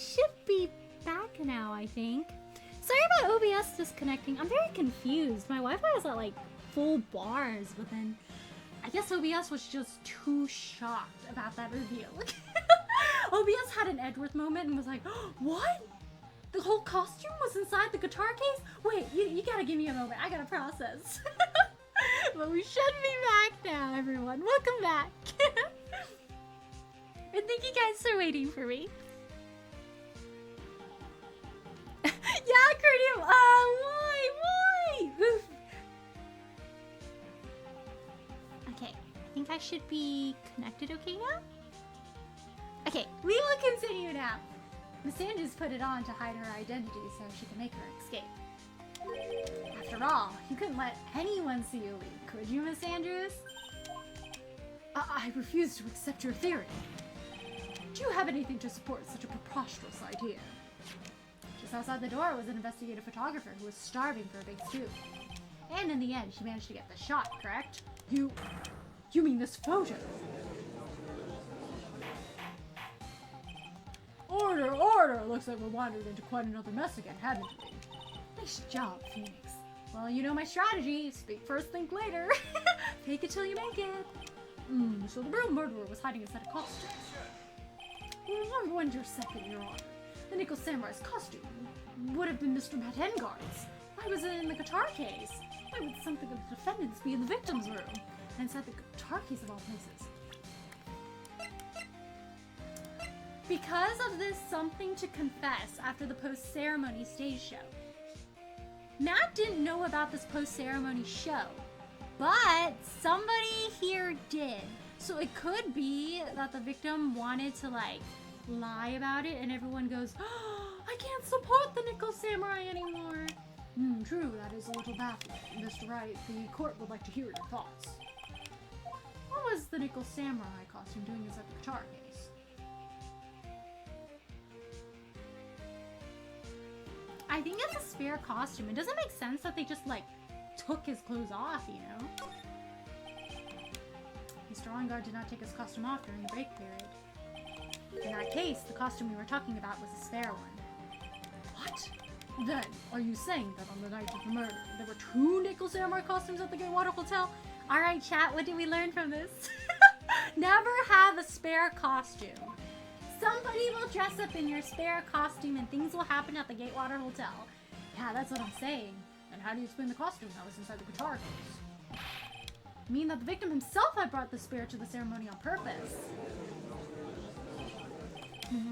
should be back now, I think. Sorry about OBS disconnecting. I'm very confused. My Wi-Fi is at like full bars, but then I guess OBS was just too shocked about that reveal. OBS had an Edward moment and was like, what? The whole costume was inside the guitar case? Wait, you gotta give me a moment. I gotta process. But we should be back now, everyone. Welcome back. And thank you guys for waiting for me. Yeah, Curdium. Why? Oof. Okay, I think I should be connected okay now? Okay, we will continue now. Miss Andrews put it on to hide her identity so she can make her escape. After all, you couldn't let anyone see you leave, could you, Miss Andrews? I refuse to accept your theory. Do you have anything to support such a preposterous idea? Just outside the door was an investigative photographer who was starving for a big scoop. And in the end, she managed to get the shot, correct? You mean this photo? Order, order! Looks like we wandered into quite another mess again, haven't we? Nice job, Phoenix. Well, you know my strategy. Speak first, think later. Fake it till you make it. So the real murderer was hiding inside a costume. Well, I wonder second, Your Honor. The Nickel Samurai's costume would have been Mr. Matt Engard's. Why was it in the guitar case? Why would something of the defendants be in the victim's room? And inside the guitar case of all places. Because of this something to confess after the post-ceremony stage show. Matt didn't know about this post-ceremony show, but somebody here did. So it could be that the victim wanted to like lie about it and everyone goes, oh, I can't support the Nickel Samurai anymore. True, that is a little baffling. Mr. Wright, the court would like to hear your thoughts. What was the Nickel Samurai costume doing inside the guitar case? I think it's a spare costume. It doesn't make sense that they just like took his clothes off, you know? Mr. Ongard did not take his costume off during the break period. In that case, the costume we were talking about was a spare one. What? Then, are you saying that on the night of the murder, there were 2 Nickel Samurai costumes at the Gatewater Hotel? Alright chat, what did we learn from this? Never have a spare costume. Somebody will dress up in your spare costume and things will happen at the Gatewater Hotel. Yeah, that's what I'm saying. And how do you explain the costume that was inside the guitar case? You mean that the victim himself had brought the spare to the ceremony on purpose?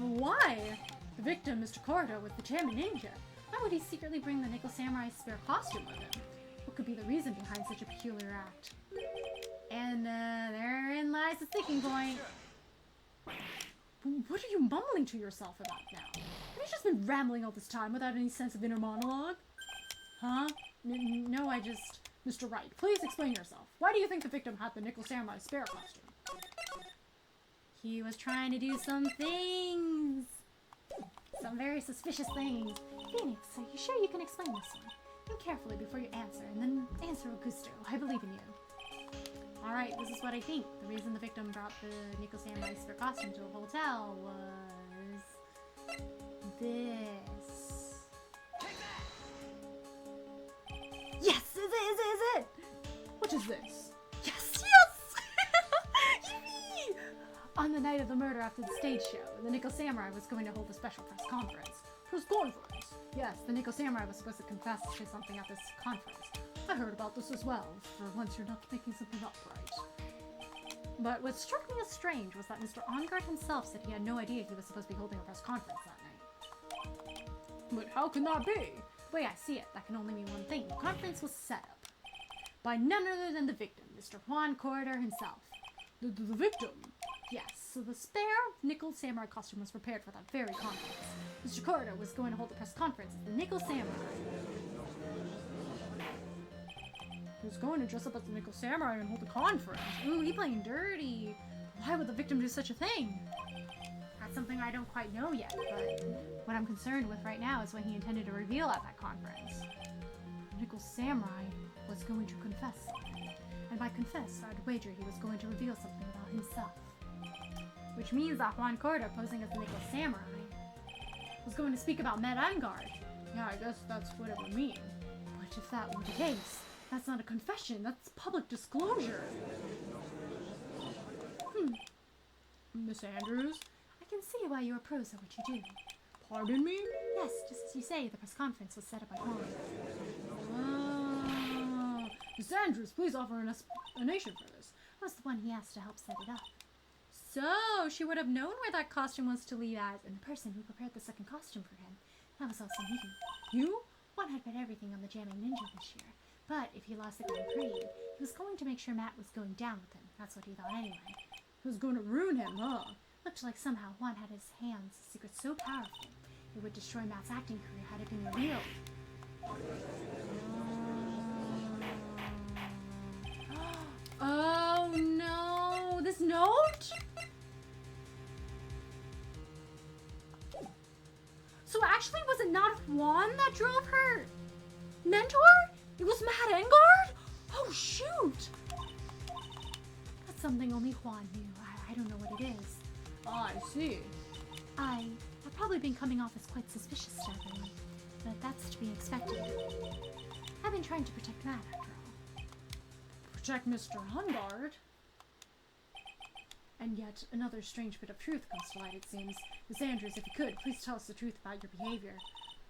Why? The victim, Mr. Cordo, was the chairman ninja. Why would he secretly bring the Nickel Samurai's spare costume with him? What could be the reason behind such a peculiar act? And therein lies the sticking point. What are you mumbling to yourself about now? Have you just been rambling all this time without any sense of inner monologue? Huh? No, I just... Mr. Wright, please explain yourself. Why do you think the victim had the Nickel Samurai spare costume? He was trying to do some things. Some very suspicious things. Phoenix, are you sure you can explain this one? Think carefully before you answer, and then answer Augusto. I believe in you. Alright, this is what I think. The reason the victim brought the Nickel Samurai spare costume to a hotel was... this. Yes! Is it? What is this? Yes! Yippee! On the night of the murder after the stage show, the Nickel Samurai was going to hold a special press conference. Press conference? Yes, the Nickel Samurai was supposed to confess to something at this conference. I heard about this as well. For once you're not making something up right. But what struck me as strange was that Mr. Ongard himself said he had no idea he was supposed to be holding a press conference that night. But how can that be? The way I see it, that can only mean one thing. The conference was set up by none other than the victim, Mr. Juan Corridor himself. The victim? Yes, so the spare Nickel Samurai costume was prepared for that very conference. Mr. Corridor was going to hold a press conference at the Nickel Samurai. He was going to dress up as the Nickel Samurai and hold a conference. Ooh, he playing dirty. Why would the victim do such a thing? That's something I don't quite know yet, but what I'm concerned with right now is what he intended to reveal at that conference. The Nickel Samurai was going to confess something. And by confess, I'd wager he was going to reveal something about himself. Which means that Juan Corda posing as the Nickel Samurai was going to speak about Matt Angard. Yeah, I guess that's what it would mean. But if that were the case, that's not a confession, that's public disclosure. Miss Andrews? I can see why you are pros at what you do. Pardon me? Yes, just as you say, the press conference was set up by Juan. Oh. Miss Andrews, please offer an explanation for this. I was the one he asked to help set it up. So, she would have known where that costume was to leave as, and the person who prepared the second costume for him. That was also me. You? Juan had bet everything on the Jamming Ninja this year. But if he lost the Grand Prix, he was going to make sure Matt was going down with him. That's what he thought anyway. He was going to ruin him, huh? Looked like somehow Juan had his hands secret so powerful, it would destroy Matt's acting career had it been revealed. Oh no! This note? So actually, was it not Juan that drove her mentor? It was Matt Angard? Oh shoot! That's something only Juan knew. I don't know what it is. I see. I've probably been coming off as quite suspicious to everyone, but that's to be expected. I've been trying to protect Matt after all. Protect Mr. Angard? And yet, another strange bit of truth comes to light, it seems. Miss Andrews, if you could, please tell us the truth about your behavior.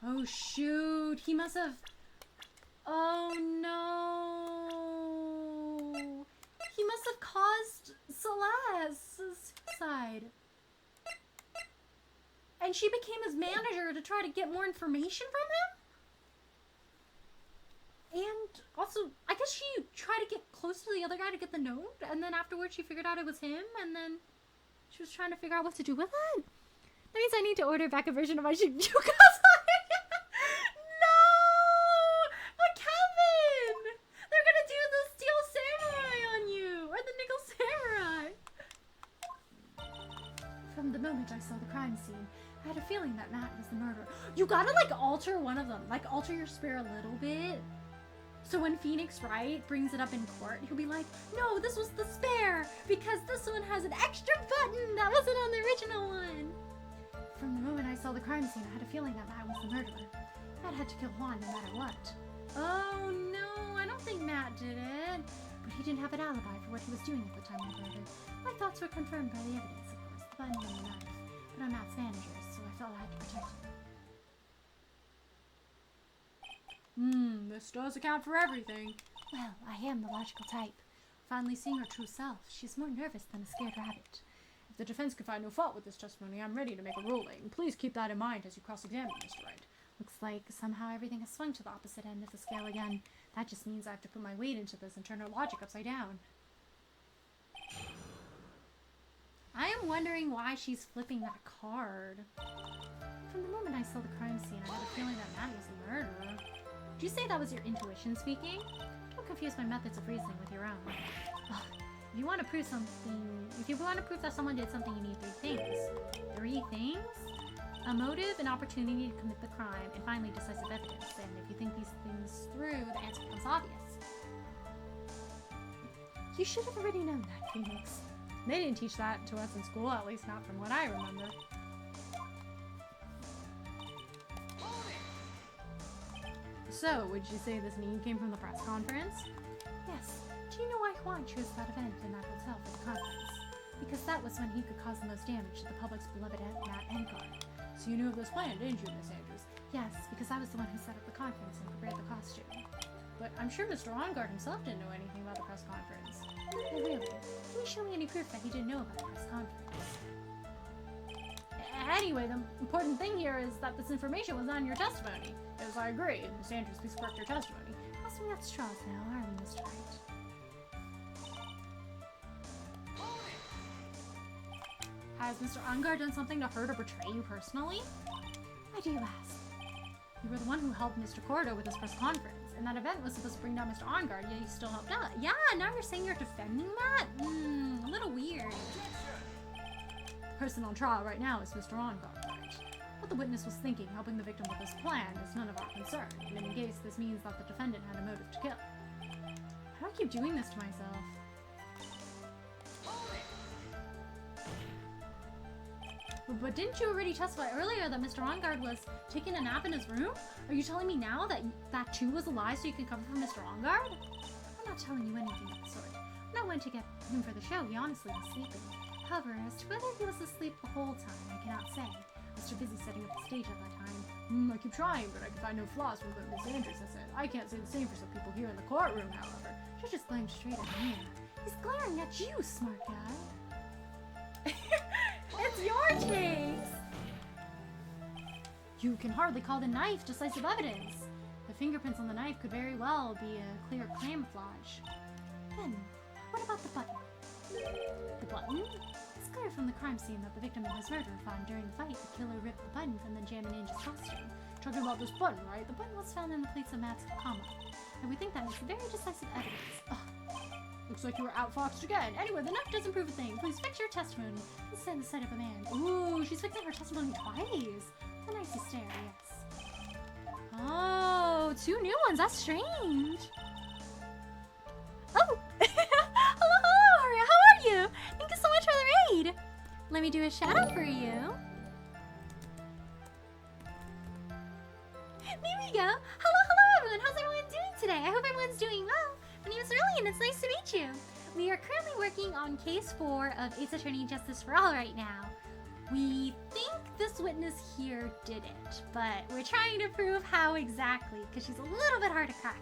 Oh, shoot. He must have... Oh, no. He must have caused Celeste's suicide. And she became his manager to try to get more information from him? And also, I guess she tried to get close to the other guy to get the note, and then afterwards she figured out it was him, and then she was trying to figure out what to do with it. That means I need to order back a version of my Shinjuku. No! But Kevin! They're gonna do the Steel Samurai on you! Or the Nickel Samurai! From the moment I saw the crime scene, I had a feeling that Matt was the murderer. You gotta, like, alter one of them. Like, alter your spear a little bit. So when Phoenix Wright brings it up in court, he'll be like, no, this was the spare, because this one has an extra button that wasn't on the original one. From the moment I saw the crime scene, I had a feeling that Matt was the murderer. Matt had to kill Juan no matter what. Oh no, I don't think Matt did it. But he didn't have an alibi for what he was doing at the time of the murder. My thoughts were confirmed by the evidence, of course, the button and the knife. But I'm Matt's manager, so I felt I had to protect him. This does account for everything. Well, I am the logical type. Finally seeing her true self, she's more nervous than a scared rabbit. If the defense can find no fault with this testimony, I'm ready to make a ruling. Please keep that in mind as you cross-examine, Mr. Wright. Looks like somehow everything has swung to the opposite end of the scale again. That just means I have to put my weight into this and turn her logic upside down. I am wondering why she's flipping that card. From the moment I saw the crime scene, I had a feeling that Matt was the murderer. Did you say that was your intuition speaking? Don't confuse my methods of reasoning with your own. Ugh. If you want to prove that someone did something, you need 3 things. 3 things? A motive, an opportunity to commit the crime, and finally decisive evidence. And if you think these things through, the answer becomes obvious. You should have already known that, Phoenix. They didn't teach that to us in school, at least not from what I remember. So, would you say this need came from the press conference? Yes. Do you know why Juan chose that event in that hotel for the conference? Because that was when he could cause the most damage to the public's beloved Matt Angard. So you knew of this plan, didn't you, Miss Andrews? Yes, because I was the one who set up the conference and prepared the costume. But I'm sure Mr. Angard himself didn't know anything about the press conference. Oh, really? Can you show me any proof that he didn't know about the press conference? Anyway, the important thing here is that this information was on your testimony. Yes, I agree. Miss Andrews, please correct your testimony. Passing out straws now, are we, Mr. Wright? Has Mr. Angard done something to hurt or betray you personally? Why do you ask? You were the one who helped Mr. Cordo with his press conference, and that event was supposed to bring down Mr. Angard, yet you still helped out. Yeah, now you're saying you're defending that? A little weird. The person on trial right now is Mr. Angard, right? What the witness was thinking, helping the victim with his plan, is none of our concern. In any case, this means that the defendant had a motive to kill. How do I keep doing this to myself? But didn't you already testify earlier that Mr. Onguard was taking a nap in his room? Are you telling me now that that too was a lie so you can cover for Mr. Onguard? I'm not telling you anything of the sort. When I went to get him for the show, he honestly was sleeping. However, as to whether he was asleep the whole time, I cannot say. I was too busy setting up the stage at that time. I keep trying, but I can find no flaws with what Miss Andrews has said. I can't say the same for some people here in the courtroom, however. She just glared straight at me. He's glaring at you, smart guy. It's your case! You can hardly call the knife decisive evidence. The fingerprints on the knife could very well be a clear camouflage. Then, what about the button? The button? It's clear from the crime scene that the victim and his murderer found during the fight. The killer ripped the button from the Jammin' Angel's costume. Talking about this button, right? The button was found in the plates of Matt's coma. And we think that makes very decisive evidence. Ugh. Looks like you were outfoxed again. Anyway, the knife doesn't prove a thing. Please fix your testimony. Let's set the sight of a man. Ooh, she's fixing her testimony twice. The nice stare, yes. Oh, 2 new ones. That's strange. Oh! Hello, Aria. How are you? Thank you so much for the raid. Let me do a shout out for you. There we go. Hello, everyone. How's everyone doing today? I hope everyone's doing well. My name is Riley, and it's nice to meet you. We are currently working on Case 4 of Ace Attorney Justice for All right now. We think this witness here did it, but we're trying to prove how exactly, because she's a little bit hard to crack.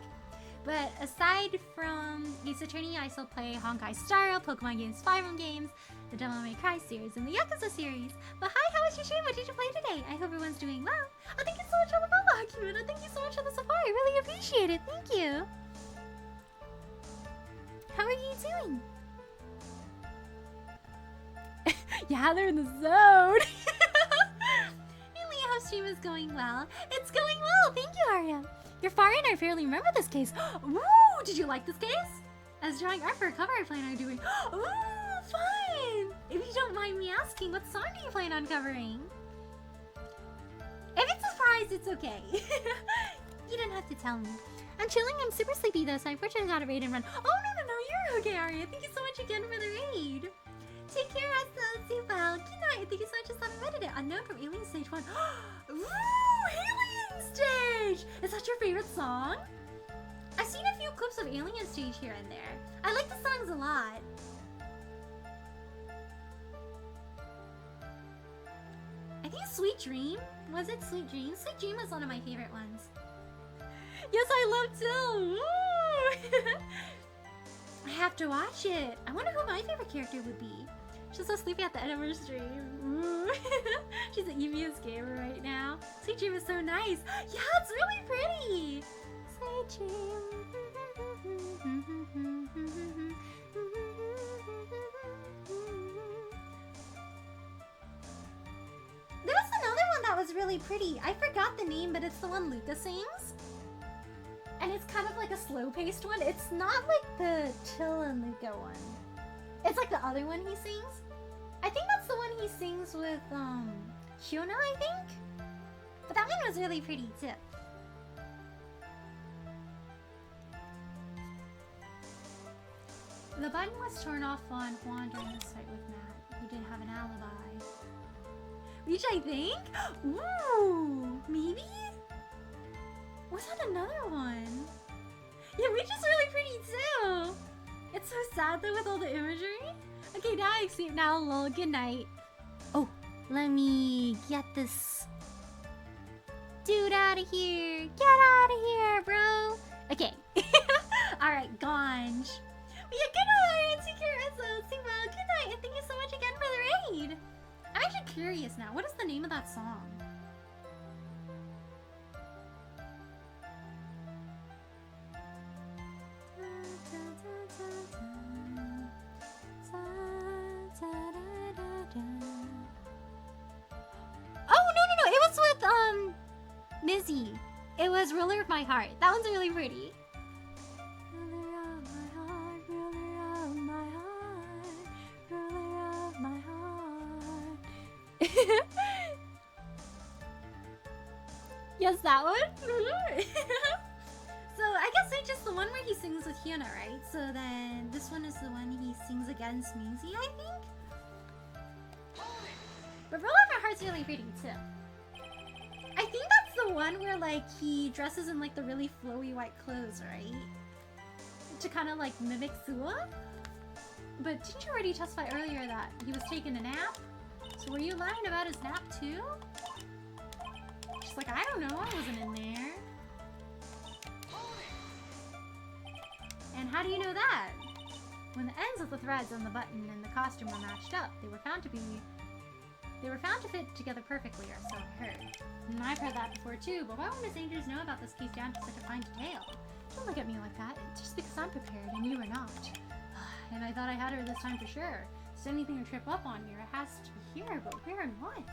But aside from Ace Attorney, I still play Honkai Star Rail, Pokemon games, Fire Emblem games, the Devil May Cry series, and the Yakuza series. But hi, how was your stream? What did you play today? I hope everyone's doing well. Oh, thank you so much for the follow, Akira. Thank you so much for the support. I really appreciate it. Thank you. How are you doing? Yeah, they're in the zone. Really, I hope stream is going well. It's going well. Thank you, Arya. You're far in. I fairly remember this case. Ooh, did you like this case? As drawing art for a cover I plan on doing. Ooh, fun. If you don't mind me asking, what song do you plan on covering? If it's a surprise, it's okay. You don't have to tell me. I'm chilling. I'm super sleepy though, so I unfortunately got a raid and run. Oh, no, you're okay, Arya. Thank you so much again for the raid. Take care, Asa. Stay well. Good night. Thank you so much for stopping by today. Unknown from Alien Stage 1. Ooh, Alien Stage! Is that your favorite song? I've seen a few clips of Alien Stage here and there. I like the songs a lot. I think Sweet Dream. Was it Sweet Dream? Sweet Dream was one of my favorite ones. Yes, I love too. I have to watch it. I wonder who my favorite character would be. She's so sleepy at the end of her stream. She's the eviest gamer right now. Sweet Dream is so nice. Yeah, it's really pretty. Sweet Dream. There was another one that was really pretty. I forgot the name, but it's the one Luca sings. And it's kind of like a slow-paced one. It's not like the Chill and Luca one. It's like the other one he sings. I think that's the one he sings with, Hyuna, I think? But that one was really pretty, too. The button was torn off on Juan during this fight with Matt, who didn't have an alibi. Which I think? Ooh, maybe? Was that another one? Yeah, which is really pretty too. It's so sad though with all the imagery. Okay, now I see it now. Lol, good night. Oh, let me get this dude out of here. Get out of here, bro. Okay. Alright, Ganj. But yeah, good night, Auntie Carissa. See well, good night, and thank you so much again for the raid. I'm actually curious now. What is the name of that song? Mizzy. It was Ruler of My Heart. That one's really pretty. Ruler of my heart, ruler of my heart, ruler of my heart. Yes, that one? So I guess it's just the one where he sings with Hyuna, right? So then this one is the one he sings against Mizzy, I think? But Ruler of My part's really pretty too. I think that's the one where like he dresses in like the really flowy white clothes, right? To kind of like mimic Sua. But didn't you already testify earlier that he was taking a nap? So were you lying about his nap too? She's like, I don't know, I wasn't in there. And how do you know that? When the ends of the threads on the button and the costume were matched up, they were found to fit together perfectly, or so I heard. And I've heard that before too, but why would Miss Andrews know about this case down to such a fine detail? Don't look at me like that, just because I'm prepared and you are not. And I thought I had her this time for sure. So anything to trip up on here, it has to be here, but where and what?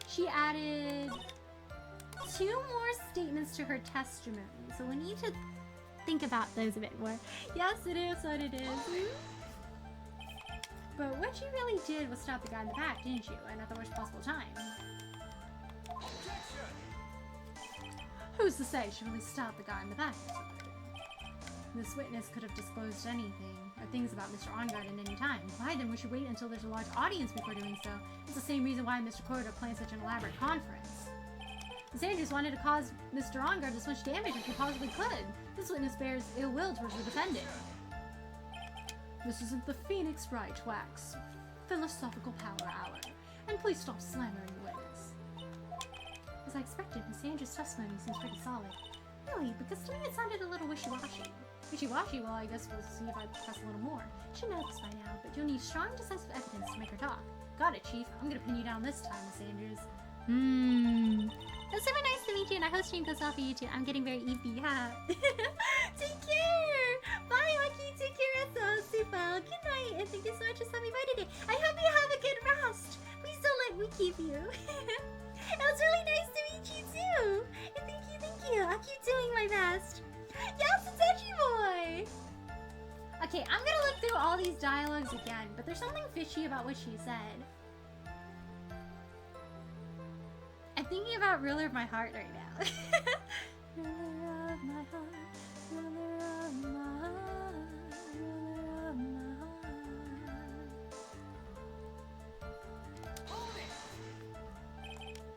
She added 2 more statements to her testimony, so we need to think about those a bit more. Yes, it is what it is. But what you really did was stop the guy in the back, didn't you? And at the worst possible time. Who's to say she really stopped the guy in the back? This witness could have disclosed anything, or things about Mr. Ongard at any time. Why then we should wait until there's a large audience before doing so? It's the same reason why Mr. Corridor planned such an elaborate conference. Miss Andrews wanted to cause Mr. Ongard as much damage as she possibly could. This witness bears ill will towards the defendant. This isn't the Phoenix Wright Wax philosophical power hour. And please stop slandering the witness. As I expected, Miss Andrews' testimony seems pretty solid. Really, because to me it sounded a little wishy-washy. Wishy-washy? Well, I guess we'll see if I press a little more. She knows this by now, but you'll need strong, decisive evidence to make her talk. Got it, Chief. I'm gonna pin you down this time, Miss Andrews. It was super nice to meet you, and I hope stream goes well for you too. I'm getting very eepy, yeah. Take care! Bye, Lucky! Take care of yourself, super! Good night, and thank you so much for stopping by today. I hope you have a good rest! Please don't let me keep you. It was really nice to meet you too! And thank you! I'll keep doing my best. Yes, it's Edgy Boy! Okay, I'm gonna look through all these dialogues again, but there's something fishy about what she said. I'm thinking about Ruler of My Heart right now. Ruler of my heart, ruler of my heart, ruler of my heart.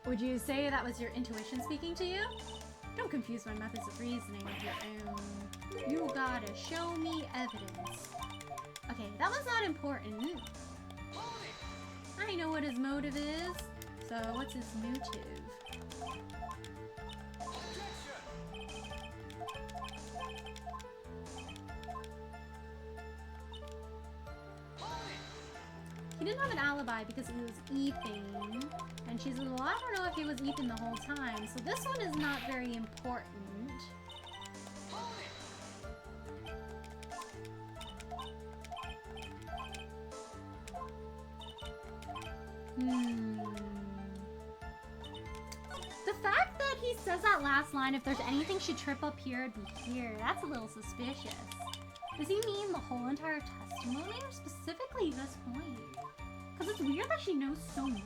Would you say that was your intuition speaking to you? Don't confuse my methods of reasoning with your own. You gotta show me evidence. Okay, that was not important. I know what his motive is. So, what's his motive? He didn't have an alibi because he was eeping. And she's like, well, I don't know if he was eeping the whole time. So this one is not very important. The fact that he says that last line, if there's anything should trip up here, it'd be here. That's a little suspicious. Does he mean the whole entire testimony or specifically this point? Because it's weird that she knows so much.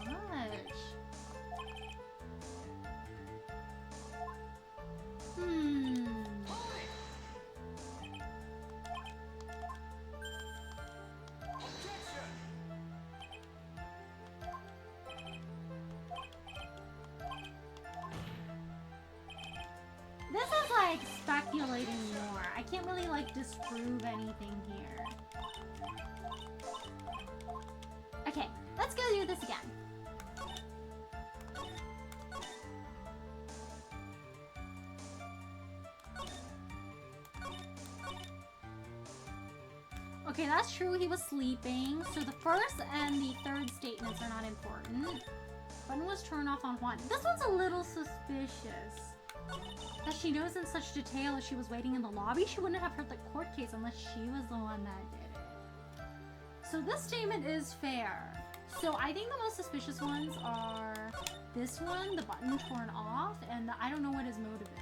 This is like speculating more. I can't really like disprove anything here. Okay, let's go through this again. Okay, that's true, he was sleeping. So the first and the third statements are not important. Button was turned off on one. This one's a little suspicious. That she knows in such detail as she was waiting in the lobby, she wouldn't have heard the court case unless she was the one that did it. So this statement is fair. So I think the most suspicious ones are this one, the button torn off, and the, I don't know what his motive is.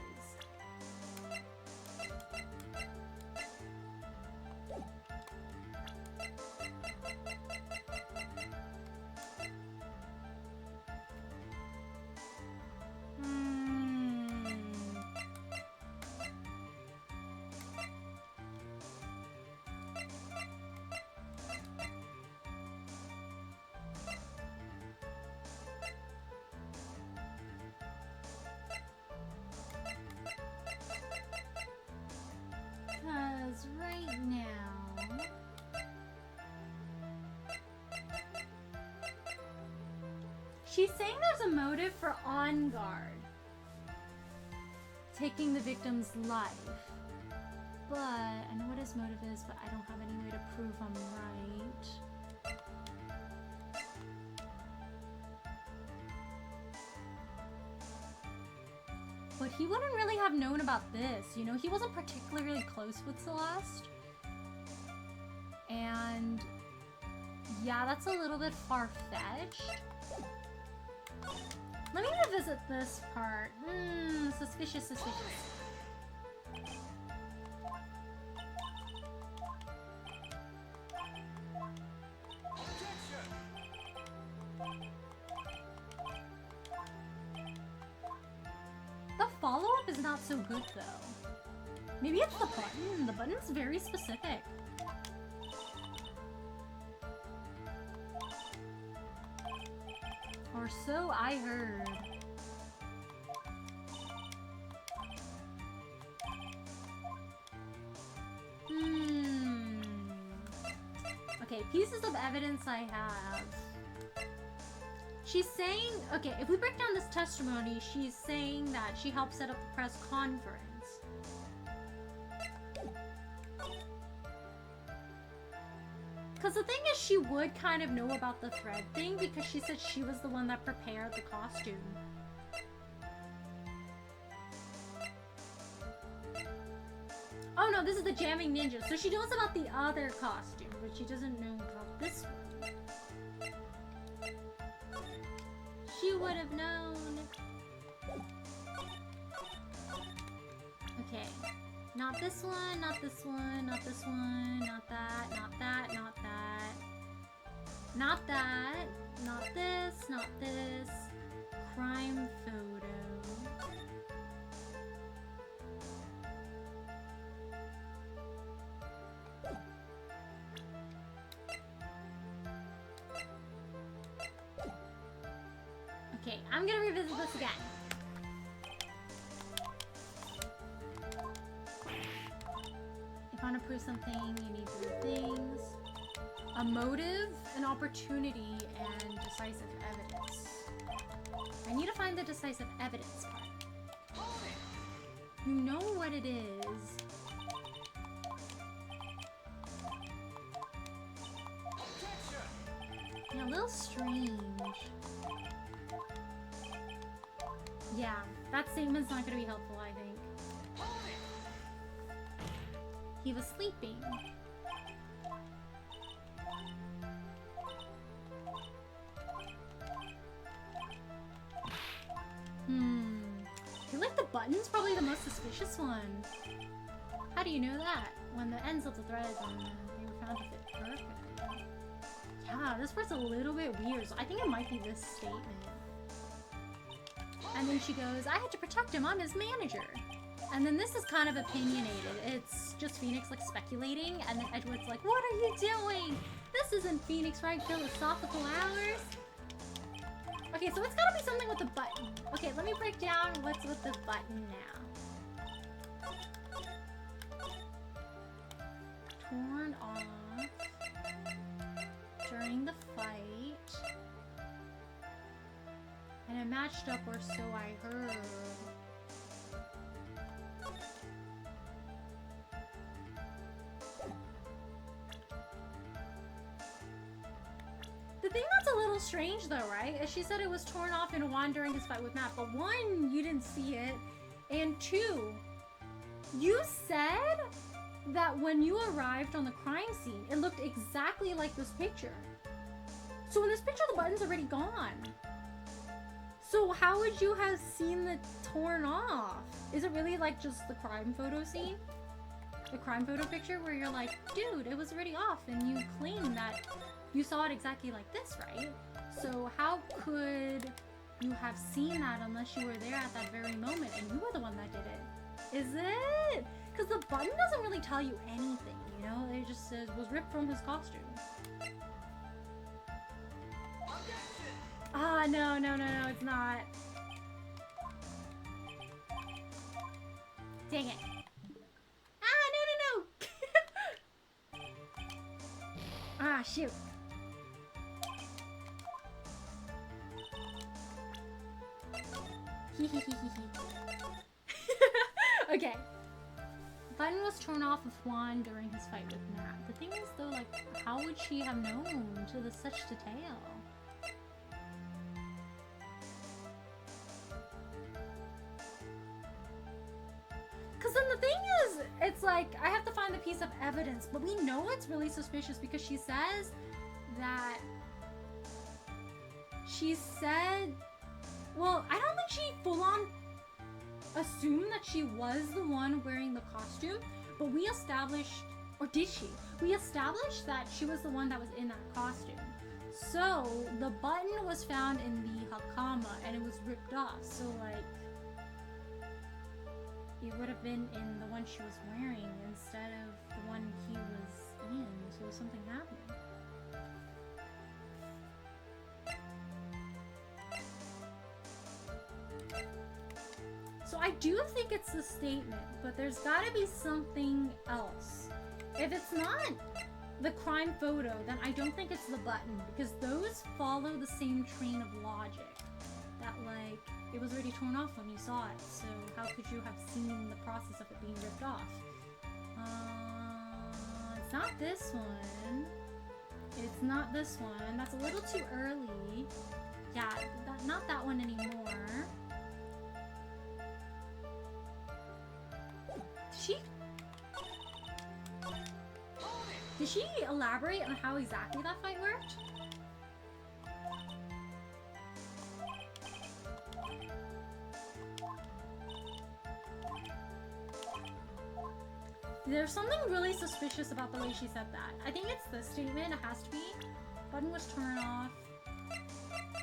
She's saying there's a motive for On Guard taking the victim's life. But I know what his motive is, but I don't have any way to prove I'm right. But he wouldn't really have known about this, you know? He wasn't particularly close with Celeste. And yeah, that's a little bit far-fetched. Let me revisit this part. Suspicious, suspicious. The follow-up is not so good, though. Maybe it's the button. The button's very specific. Or so I heard. Okay, pieces of evidence I have. She's saying, okay, if we break down this testimony, she's saying that she helped set up the press conference. Because the thing is, she would kind of know about the thread thing because she said she was the one that prepared the costume. Oh no, this is the jamming ninja. So she knows about the other costume, but she doesn't know about this one. She would have known. Okay. Not this one, not this one, not this one, not that, not that, not that. Not that, not this, not this. Crime photo. Okay, I'm gonna revisit this again. If you want to prove something, you need three things. A motive, an opportunity, and decisive evidence. I need to find the decisive evidence part. You know what it is. Yeah, a little strange. Yeah, that statement's not going to be helpful, I think. He was sleeping. I feel like the button's probably the most suspicious one. How do you know that? When the ends of the threads and they were found to fit perfectly. Yeah, this part's a little bit weird, so I think it might be this statement. And then she goes, I had to protect him, I'm his manager. And then this is kind of opinionated. It's just Phoenix like speculating, and then Edward's like, what are you doing? This isn't Phoenix Wright philosophical hours. Okay, so it's gotta be something with the button. Okay, let me break down what's with the button now. Torn off during the fight. And it matched up, or so I heard. The thing that's a little strange though, right, is she said it was torn off in Juan during his fight with Matt, but one, you didn't see it, and two, you said that when you arrived on the crime scene, it looked exactly like this picture. So in this picture, the button's already gone. So how would you have seen the torn off? Is it really like just the crime photo scene? The crime photo picture where you're like, dude, it was already off, and you claim that you saw it exactly like this, right? So how could you have seen that unless you were there at that very moment and you were the one that did it? Is it? Because the button doesn't really tell you anything, you know? It just says, was ripped from his costume. Ah, no, it's not. Dang it. Ah, no. Ah, shoot. Okay. Button was torn off of Juan during his fight with Matt. The thing is, though, like, how would she have known to such detail? Because then the thing is, it's like, I have to find the piece of evidence, but we know it's really suspicious because she says that... She said... Well, I don't think she full-on assumed that she was the one wearing the costume, but we established, or did she? We established that she was the one that was in that costume. So, the button was found in the Hakama, and it was ripped off, so like, it would have been in the one she was wearing instead of the one he was in, so something happened. So I do think it's the statement, but there's gotta be something else. If it's not the crime photo, then I don't think it's the button, because those follow the same train of logic. That, like, it was already torn off when you saw it, so how could you have seen the process of it being ripped off? It's not this one. It's not this one. That's a little too early. Yeah, not that one anymore. Did she elaborate on how exactly that fight worked? There's something really suspicious about the way she said that. I think it's the statement, it has to be. Button was torn off.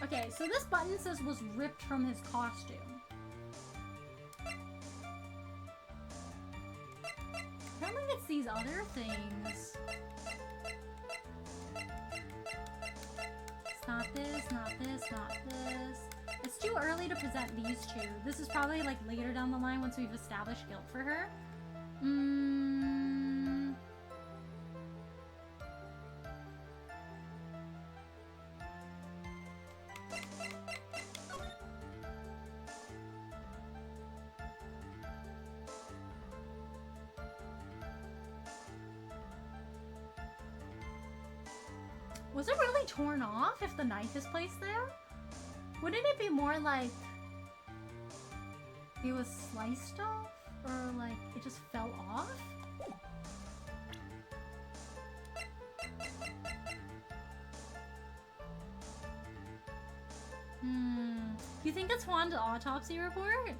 Okay, so this button says was ripped from his costume. I don't think it's these other things. It's not this, not this, not this. It's too early to present these two. This is probably like later down the line once we've established guilt for her. Was it really torn off if the knife is placed there? Wouldn't it be more like it was sliced off? Or like it just fell off? You think it's Juan's autopsy report?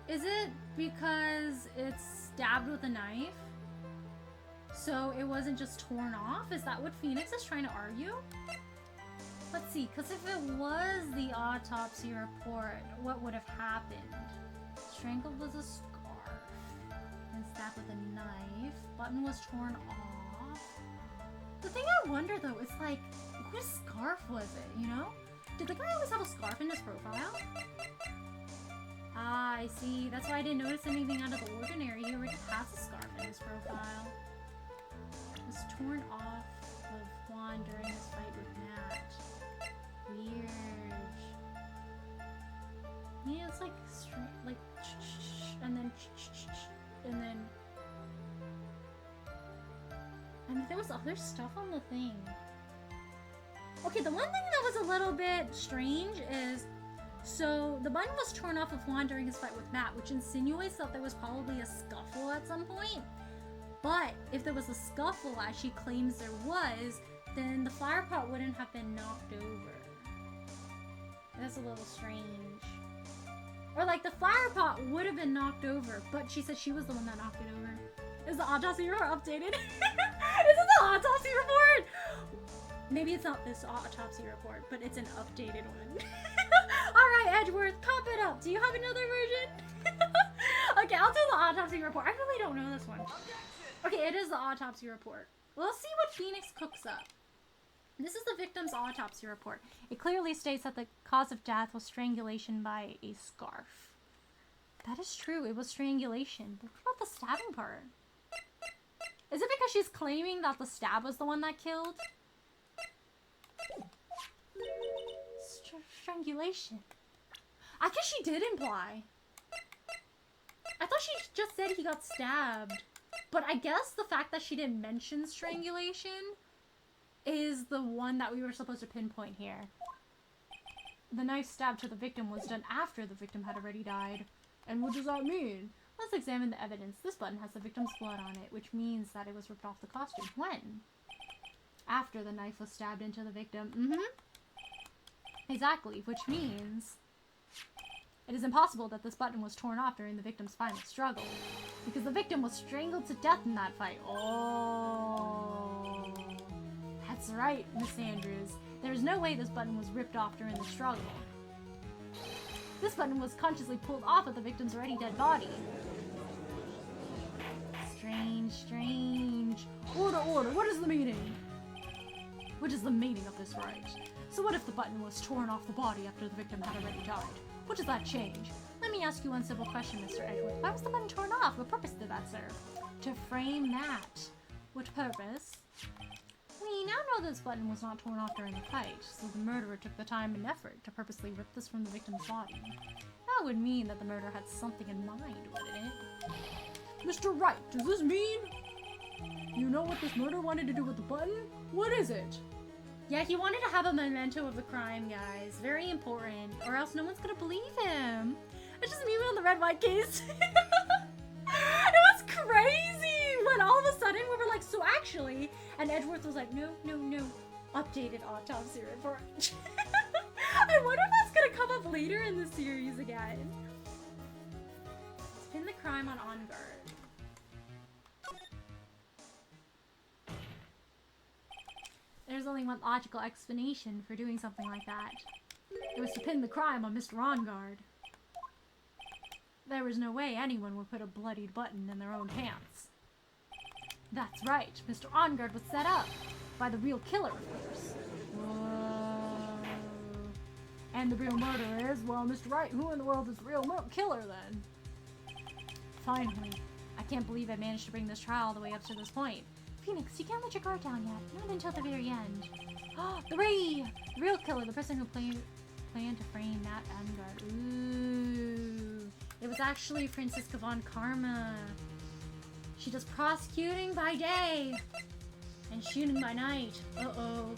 Is it because it's stabbed with a knife? So it wasn't just torn off? Is that what Phoenix is trying to argue? Let's see, because if it was the autopsy report, what would have happened? Strangled was a scarf. And stabbed with a knife. Button was torn off. The thing I wonder though is like, whose scarf was it, you know? Did the guy always have a scarf in his profile? Ah, I see. That's why I didn't notice anything out of the ordinary. He already has a scarf in his profile. It was torn off of Juan during his fight with Matt. Weird. Yeah, it's like like and then there was other stuff on the thing. Okay, the one thing that was a little bit strange is, so the button was torn off of Juan during his fight with Matt, which insinuates that there was probably a scuffle at some point. But if there was a scuffle, as she claims there was, then the flower pot wouldn't have been knocked over. That's a little strange. Or like the flower pot would have been knocked over, but she said she was the one that knocked it over. Is the autopsy report updated? Is it the autopsy report? Maybe it's not this autopsy report, but it's an updated one. Alright, Edgeworth, cop it up. Do you have another version? Okay, I'll do the autopsy report. I really don't know this one. Okay, it is the autopsy report. Let's see what Phoenix cooks up. This is the victim's autopsy report. It clearly states that the cause of death was strangulation by a scarf. That is true, it was strangulation. But what about the stabbing part? Is it because she's claiming that the stab was the one that killed? Strangulation. I guess she did imply. I thought she just said he got stabbed. But I guess the fact that she didn't mention strangulation is the one that we were supposed to pinpoint here. The knife stab to the victim was done after the victim had already died. And what does that mean? Let's examine the evidence. This button has the victim's blood on it, which means that it was ripped off the costume. When? After the knife was stabbed into the victim. Exactly, which means it is impossible that this button was torn off during the victim's final struggle, because the victim was strangled to death in that fight. Oh, that's right, Miss Andrews. There is no way this button was ripped off during the struggle. This button was consciously pulled off of the victim's already dead body. Strange, strange. Order, order, what is the meaning? What is the meaning of this right? So what if the button was torn off the body after the victim had already died? What does that change? Let me ask you one simple question, Mr. Edgeworth. Why was the button torn off? What purpose did that serve? To frame that. What purpose? We now know this button was not torn off during the fight, so the murderer took the time and effort to purposely rip this from the victim's body. That would mean that the murderer had something in mind, wouldn't it? Mr. Wright, does this mean you know what this murderer wanted to do with the button? What is it? Yeah, he wanted to have a memento of the crime, guys. Very important, or else no one's gonna believe him. It's just me on the red white case. It was crazy when all of a sudden we were like, so actually, and Edgeworth was like, no, no, no, updated autopsy report. I wonder if that's gonna come up later in the series again. Spin the crime on guard. There's only one logical explanation for doing something like that. It was to pin the crime on Mr. Ongard. There was no way anyone would put a bloodied button in their own pants. That's right, Mr. Ongard was set up by the real killer, of course. Whoa. And the real murderer is, well, Mr. Wright, who in the world is the real killer then? Finally, I can't believe I managed to bring this trial all the way up to this point. Phoenix, you can't let your guard down yet. Not until the very end. Oh, the real killer, the person who planned to frame Matt Ongard. Ooh. It was actually Francisca von Karma. She does prosecuting by day and shooting by night. Uh-oh.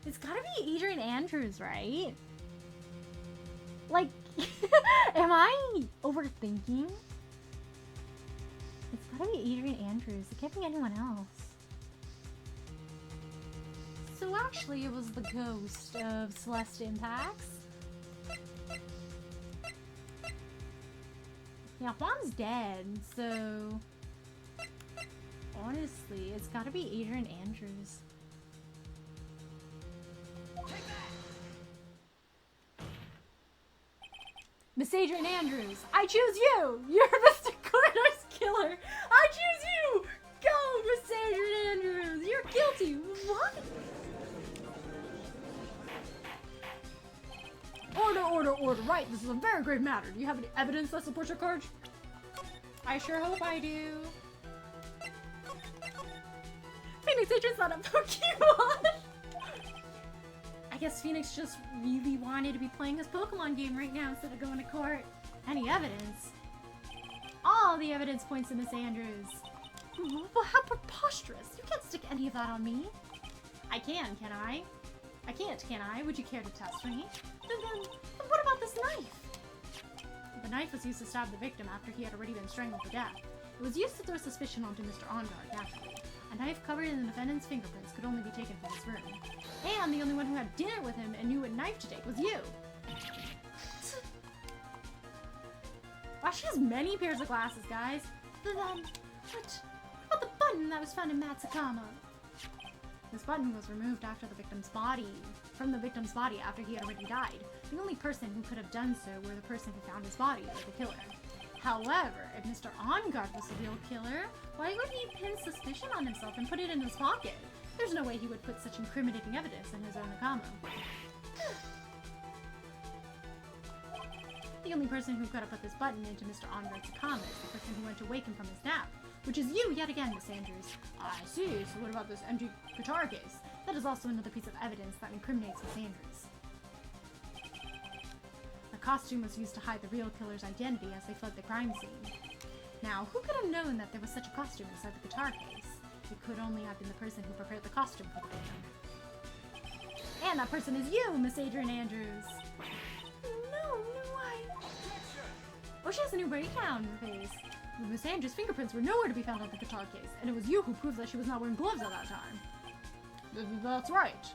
It's gotta be Adrian Andrews, right? Like, am I overthinking? It's gotta be Adrian Andrews. It can't be anyone else. So actually, it was the ghost of Celeste Impax. Yeah, Juan's dead, so honestly, it's gotta be Adrian Andrews. Miss Adrian Andrews, I choose you! You're Mr. Corridor's killer! I choose you! Go, Miss Adrian Andrews! You're guilty! What? Order, order, order! Right, this is a very grave matter. Do you have any evidence that supports your charge? I sure hope I do. Phoenix Adrian's not a Pokemon! I guess Phoenix just really wanted to be playing his Pokemon game right now instead of going to court. Any evidence? All the evidence points to Miss Andrews. Well, how preposterous! You can't stick any of that on me. I can I? I can't, can I? Would you care to test me? Then what about this knife? The knife was used to stab the victim after he had already been strangled to death. It was used to throw suspicion onto Mr. Ongard, naturally. A knife covered in the defendant's fingerprints could only be taken from his room. And the only one who had dinner with him and knew what knife to take was you! Wow, she has many pairs of glasses, guys. But then, what about the button that was found in Matsukama? This button was removed from the victim's body after he had already died. The only person who could have done so were the person who found his body, or the killer. However, if Mr. Ongard was the real killer, why would he pin suspicion on himself and put it in his pocket? There's no way he would put such incriminating evidence in his own akama. The only person who could have put this button into Mr. Ongard's akama is the person who went to wake him from his nap. which is you yet again, Miss Andrews. I see. So what about this empty guitar case? That is also another piece of evidence that incriminates Miss Andrews. The costume was used to hide the real killer's identity as they fled the crime scene. Now, who could have known that there was such a costume inside the guitar case? It could only have been the person who prepared the costume for the victim. And that person is you, Miss Adrian Andrews! No, I... Oh, she has a new breakdown in her face. Miss Andrews' fingerprints were nowhere to be found on the guitar case, and it was you who proved that she was not wearing gloves at that time. That's right.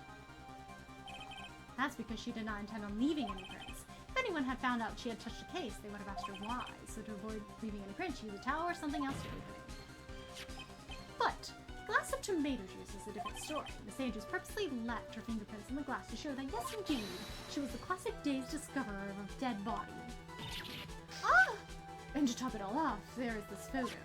That's because she did not intend on leaving any prints. If anyone had found out she had touched the case, they would have asked her why. So to avoid leaving any prints, she used a towel or something else to open it. But a glass of tomato juice is a different story. Miss Andrews purposely left her fingerprints in the glass to show that yes, indeed, she was the classic day's discoverer of a dead body. Ah! And to top it all off, there is this photo.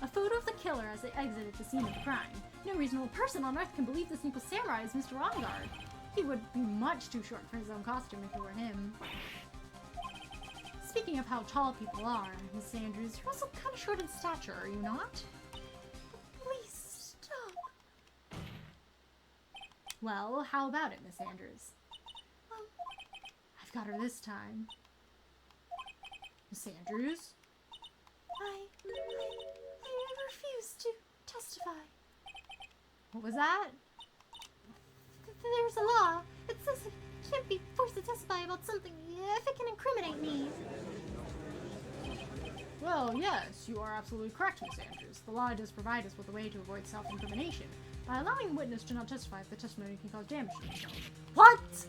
A photo of the killer as they exited the scene of the crime. No reasonable person on earth can believe this Nico Samurai is Mr. Ongard. He would be much too short for his own costume if it were him. Speaking of how tall people are, Miss Andrews, you're also kind of short in stature, are you not? Please stop. Well, how about it, Miss Andrews? I've got her this time. Miss Andrews? I refuse to testify. What was that? There's a law. It says I can't be forced to testify about something if it can incriminate me. Well, yes, you are absolutely correct, Miss Andrews. The law does provide us with a way to avoid self-incrimination by allowing a witness to not testify if the testimony can cause damage to themselves. What?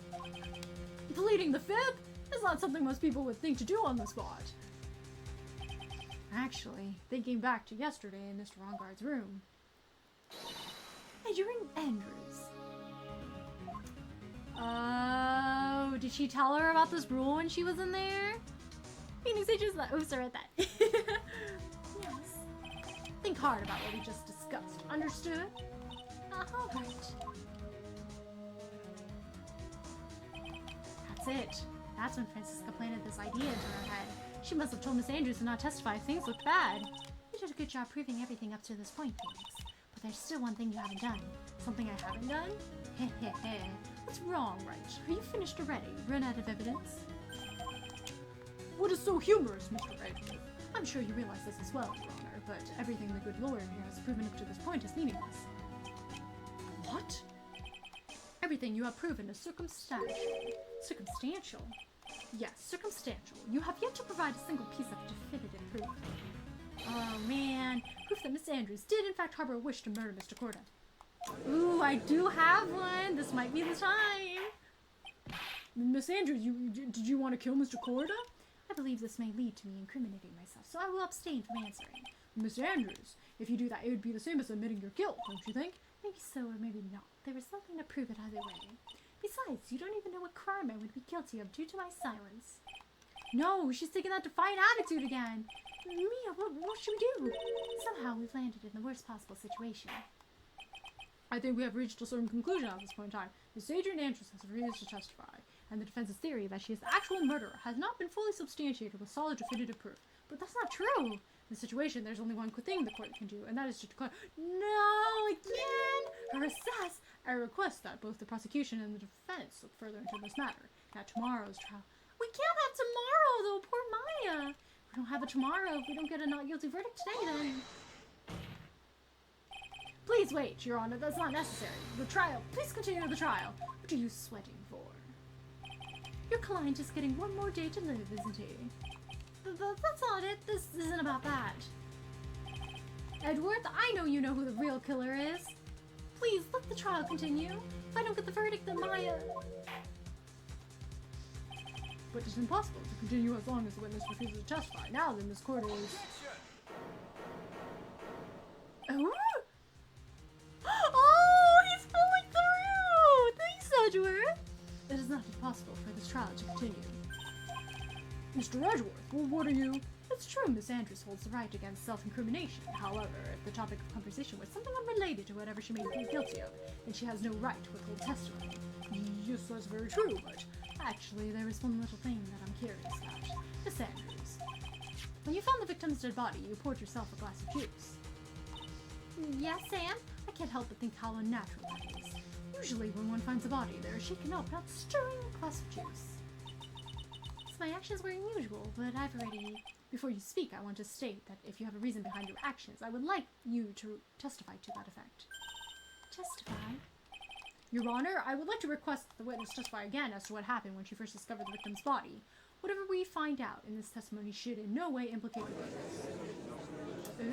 Pleading the fifth is not something most people would think to do on the spot. Actually, thinking back to yesterday in Mr. Ongard's room. Adrian Andrews. Oh, did she tell her about this rule when she was in there? Phoenix, I just let Oops read that. Yes. Think hard about what we just discussed. Understood? Alright. That's it. That's when Francisca planted this idea into her head. She must have told Miss Andrews to not testify if things looked bad. You did a good job proving everything up to this point, Phoenix. But there's still one thing you haven't done. Something I haven't done? Heh heh heh. What's wrong, right? Are you finished already? Run out of evidence? What is so humorous, Mr. Redcliffe? I'm sure you realize this as well, Your Honor, but everything the good lawyer here has proven up to this point is meaningless. What? Everything you have proven is circumstantial. Circumstantial? Yes, circumstantial. You have yet to provide a single piece of definitive proof. Oh man, proof that Miss Andrews did in fact harbor a wish to murder Mr. Corda. Ooh, I do have one! This might be the time! Miss Andrews, did you want to kill Mr. Corda? I believe this may lead to me incriminating myself, so I will abstain from answering. Miss Andrews, if you do that, it would be the same as admitting your guilt, don't you think? Maybe so, or maybe not. There is nothing to prove it either way. Besides, you don't even know what crime I would be guilty of due to my silence. No, she's taking that defiant attitude again. Mia, what should we do? Somehow we've landed in the worst possible situation. I think we have reached a certain conclusion at this point in time. Miss Adrian Andrews has refused to testify, and the defense's theory that she is the actual murderer has not been fully substantiated with solid definitive proof. But that's not true! In this situation, there's only one thing the court can do, and that is to declare— No, again! Or assess! I request that both the prosecution and the defense look further into this matter. At tomorrow's trial— We can't have tomorrow, though! Poor Maya! We don't have a tomorrow if we don't get a not guilty verdict today, then. Please wait, Your Honor, that's not necessary. The trial— Please continue the trial. What are you sweating for? Your client is getting one more day to live, isn't he? That's not it. This isn't about that. Edward, I know you know who the real killer is. Please, let the trial continue. If I don't get the verdict, then Maya— But it's impossible to continue as long as the witness refuses to testify. Now then, this court is— Oh! Oh, he's pulling through! Thanks, Edward! It is not possible for this trial to continue. Mr. Edgeworth, well, what are you— It's true Miss Andrews holds the right against self-incrimination. However, if the topic of conversation was something unrelated to whatever she may be guilty of, then she has no right to withhold testimony. Yes, that's very true, but actually there is one little thing that I'm curious about. Miss Andrews. When you found the victim's dead body, you poured yourself a glass of juice. Yes, Sam? I can't help but think how unnatural that is. Usually when one finds a body, they are shaken up, not stirring a glass of juice. My actions were unusual, but I've already... Before you speak, I want to state that if you have a reason behind your actions, I would like you to testify to that effect. Testify? Your Honor, I would like to request that the witness testify again as to what happened when she first discovered the victim's body. Whatever we find out in this testimony should in no way implicate the witness.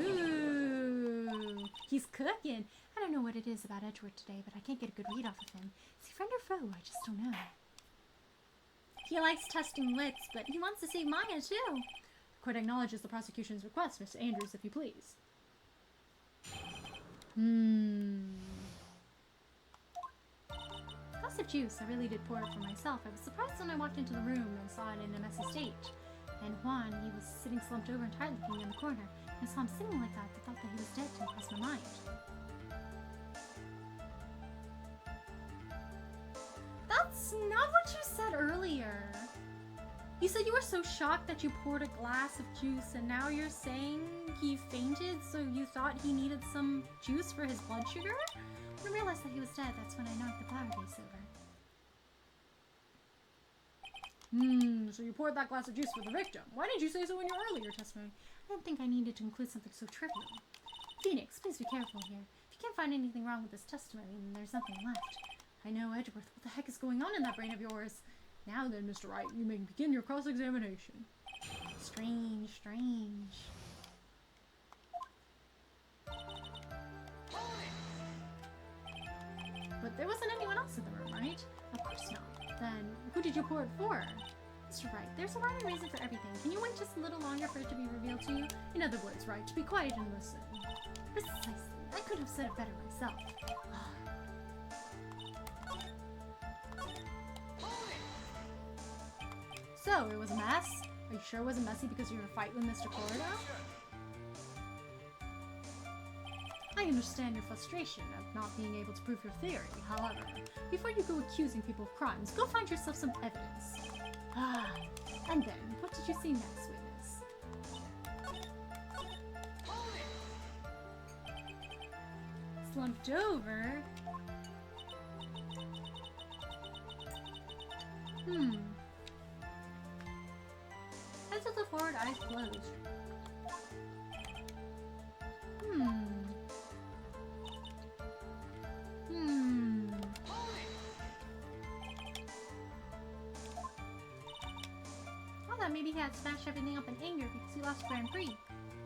Ooh, he's cooking. I don't know what it is about Edward today, but I can't get a good read off of him. Is he friend or foe? I just don't know. He likes testing wits, but he wants to save Maya too. The court acknowledges the prosecution's request, Mr. Andrews, if you please. Glass of juice, I really did pour it for myself. I was surprised when I walked into the room and saw it in a messy state. And Juan, he was sitting slumped over and tired looking in the corner. And I saw him sitting like that, the thought that he was dead didn't cross my mind. That's not what you said earlier. You said you were so shocked that you poured a glass of juice, and now you're saying he fainted, so you thought he needed some juice for his blood sugar? When I realized that he was dead, that's when I knocked the flower vase over. So you poured that glass of juice for the victim. Why didn't you say so in your earlier testimony? I didn't think I needed to include something so trivial. Phoenix, please be careful here. If you can't find anything wrong with this testimony, then there's nothing left. I know, Edgeworth. What the heck is going on in that brain of yours? Now then, Mr. Wright, you may begin your cross-examination. Strange, strange. But there wasn't anyone else in the room, right? Of course not. Then, who did you pour it for? Mr. Wright, there's a rhyme and reason for everything. Can you wait just a little longer for it to be revealed to you? In other words, Wright, be quiet and listen. Precisely. I could have said it better myself. So, it was a mess? Are you sure it wasn't messy because you were fighting with Mr. Corrido? I understand your frustration of not being able to prove your theory. However, before you go accusing people of crimes, go find yourself some evidence. And then, what did you see next, witness? Slumped over? Head tilted forward, eyes closed. I thought maybe he had smashed everything up in anger because he lost Grand Prix.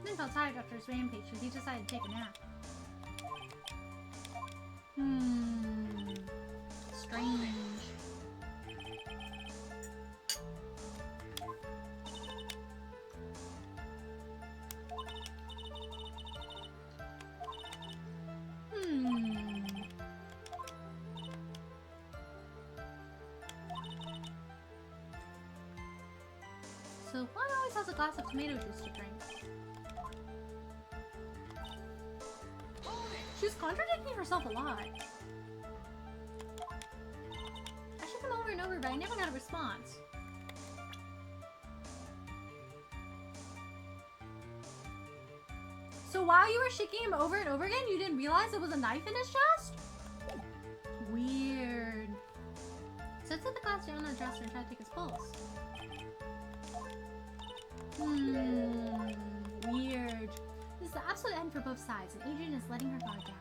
Then felt tired after his rampage, so he decided to take a nap. Strange. So Juan always has a glass of tomato juice to drink. She's contradicting herself a lot. I shook him over and over, but I never got a response. So while you were shaking him over and over again, you didn't realize there was a knife in his chest? Weird. So I set the glass down on the dresser and tried to take his pulse. Weird. This is the absolute end for both sides, and Adrian is letting her guard down.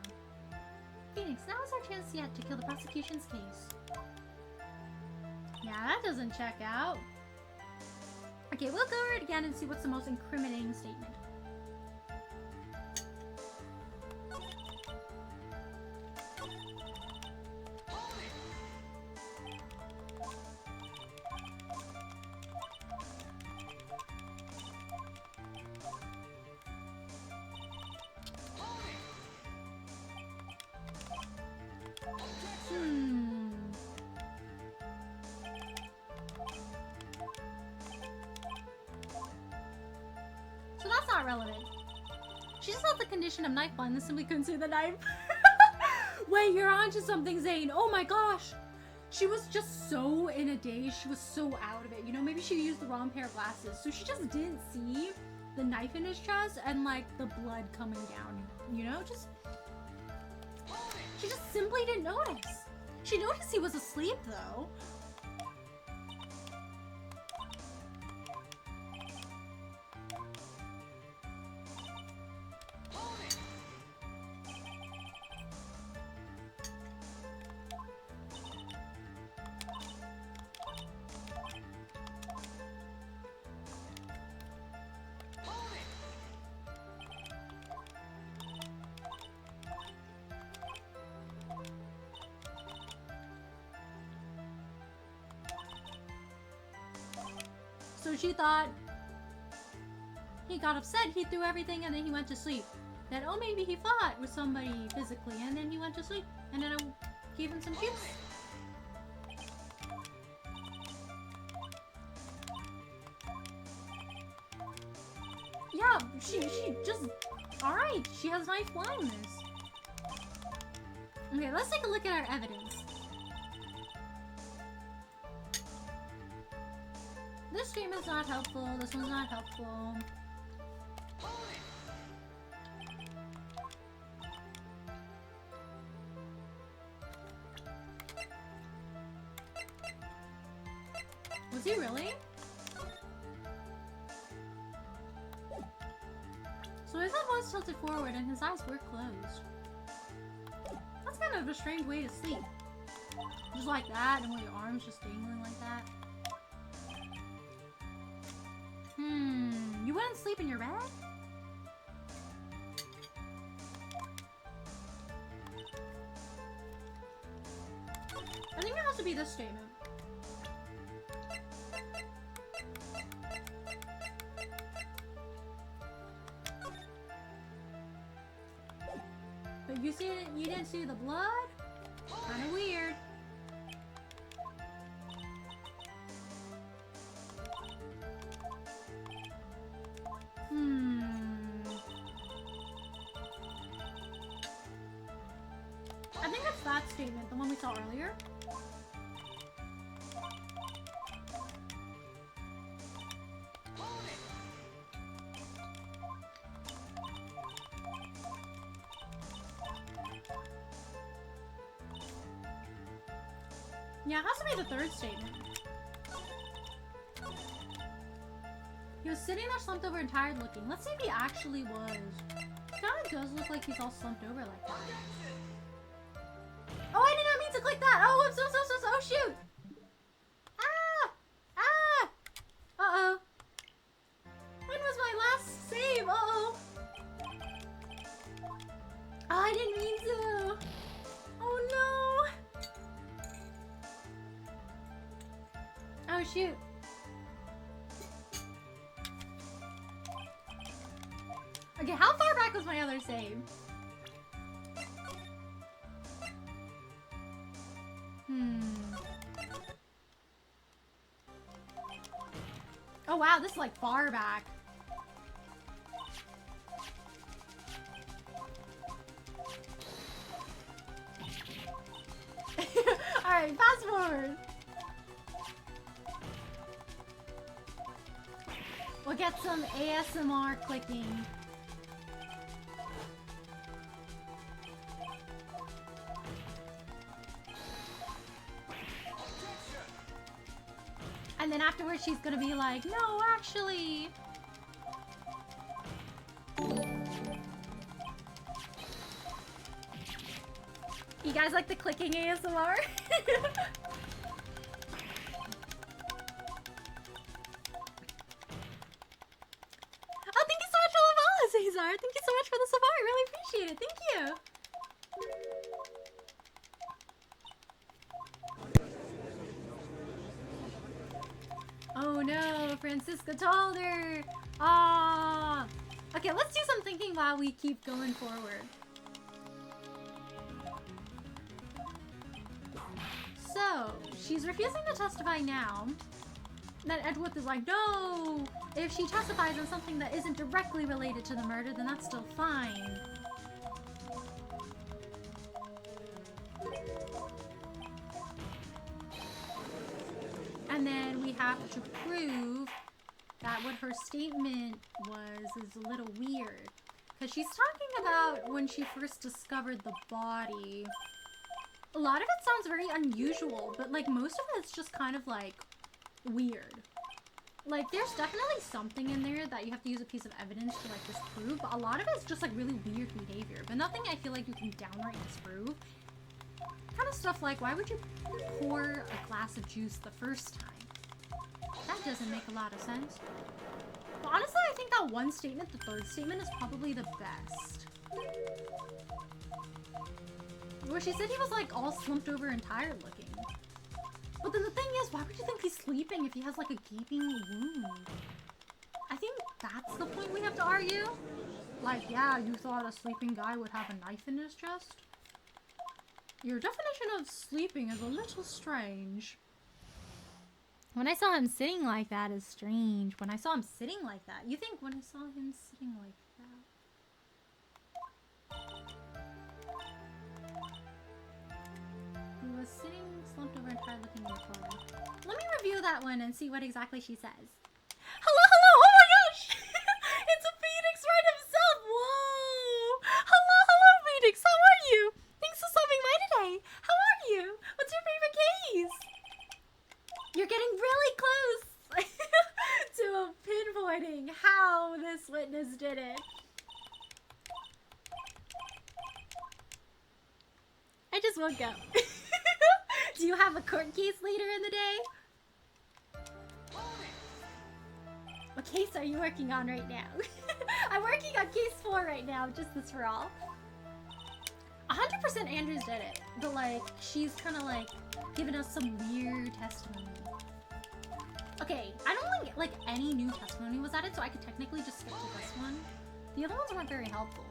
Phoenix, now is our chance yet to kill the prosecution's case. Yeah, that doesn't check out. Okay, we'll go over it again and see what's the most incriminating statement. So that's not relevant. She just felt the condition of knife blindness and simply couldn't see the knife. Wait, you're onto something, Zane. Oh my gosh. She was just so in a daze. She was so out of it. You know, maybe she used the wrong pair of glasses. So she just didn't see the knife in his chest and like the blood coming down, you know? She just simply didn't notice. She noticed he was asleep though. So she thought he got upset, he threw everything, and then he went to sleep. That, oh, maybe he fought with somebody physically, and then he went to sleep. And then I gave him some juice. Yeah, she just... Alright, she has knife blindness. Okay, let's take a look at our evidence. This statement's not helpful, this one's not helpful. Was he really? So his head was tilted forward and his eyes were closed. That's kind of a strange way to sleep. Just like that, and with your arms just dangling like that. You wouldn't sleep in your bed? I think it has to be this statement. But you didn't see the blood? Kinda weird. I think it's that statement, the one we saw earlier. Yeah, it has to be the third statement. He was sitting there slumped over and tired looking. Let's see if he actually was. It kind of does look like he's all slumped over like that. Oh, I did not mean to click that! Oh, I'm so, oh shoot! Ah! Ah! Uh-oh. When was my last save? Uh-oh. Oh, I didn't mean to. Oh no! Oh shoot. Okay, how far back was my other save? Oh wow, this is like far back. Alright, fast forward. We'll get some ASMR clicking. And then afterwards she's gonna be like, no, actually. You guys like the clicking ASMR? Oh, thank you so much for the follow, Cesar. Thank you so much for the support. I really appreciate it. Thank you. Oh no, Francisca told her. Ah. Okay, let's do some thinking while we keep going forward. So, she's refusing to testify now. Then Edgeworth is like, no! If she testifies on something that isn't directly related to the murder, then that's still fine. And then we have to prove that that what her statement was is a little weird. Because she's talking about when she first discovered the body. A lot of it sounds very unusual, but like most of it's just kind of like weird. Like there's definitely something in there that you have to use a piece of evidence to like disprove, but a lot of it's just like really weird behavior. But nothing I feel like you can downright disprove. Kind of stuff like, why would you pour a glass of juice the first time? That doesn't make a lot of sense. But honestly, I think that one statement, the third statement, is probably the best. Where she said he was like all slumped over and tired looking. But then the thing is, why would you think he's sleeping if he has like a gaping wound? I think that's the point we have to argue. Like, yeah, you thought a sleeping guy would have a knife in his chest? Your definition of sleeping is a little strange. When I saw him sitting like that is strange. When I saw him sitting like that. You think when I saw him sitting like that? He was sitting slumped over and tired looking in the corner. Let me review that one and see what exactly she says. Hello, hello! Oh my gosh! It's a Phoenix Wright himself! Whoa! Hello, hello, Phoenix! How are you? Thanks for stopping by today. How are you? What's your favorite case? You're getting really close to pinpointing how this witness did it. I just woke up. Do you have a court case later in the day? What case are you working on right now? I'm working on case 4 right now, just this for all. 100% Andrews did it, but like, she's kind of like giving us some weird testimony. Okay, I don't think like any new testimony was added, so I could technically just skip to this one. The other ones weren't very helpful.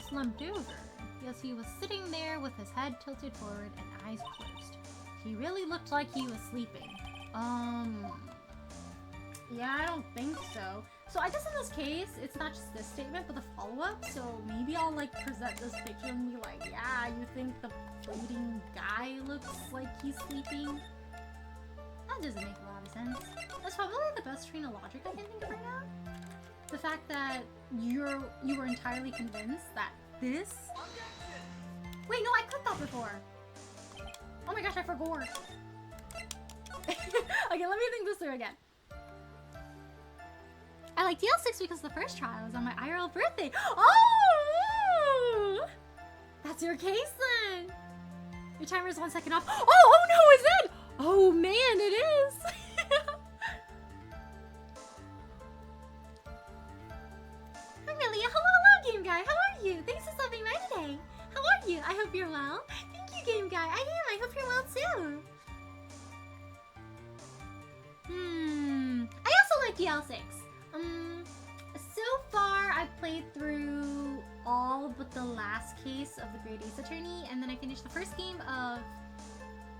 Slumped over. Yes, he was sitting there with his head tilted forward and eyes closed. He really looked like he was sleeping. Yeah, I don't think so. So I guess in this case, it's not just this statement, but the follow-up. So maybe I'll like present this picture and be like, yeah, you think the bleeding guy looks like he's sleeping? That doesn't make a lot of sense. That's probably the best train of logic I can think of right now. The fact that you were entirely convinced that this... Wait, no, I clicked that before. Oh my gosh, I forgot. Okay, let me think this through again. I like DL6 because the first trial was on my IRL birthday. Oh! That's your case then. Your timer is 1 second off. Oh no, is it? Oh man, it is. Hi, Melia. Hello, Game Guy. How are you? Thanks for stopping by today. How are you? I hope you're well. Thank you, Game Guy. I am. I hope you're well too. I also like DL6. So far I've played through all but the last case of the Great Ace Attorney, and then I finished the first game of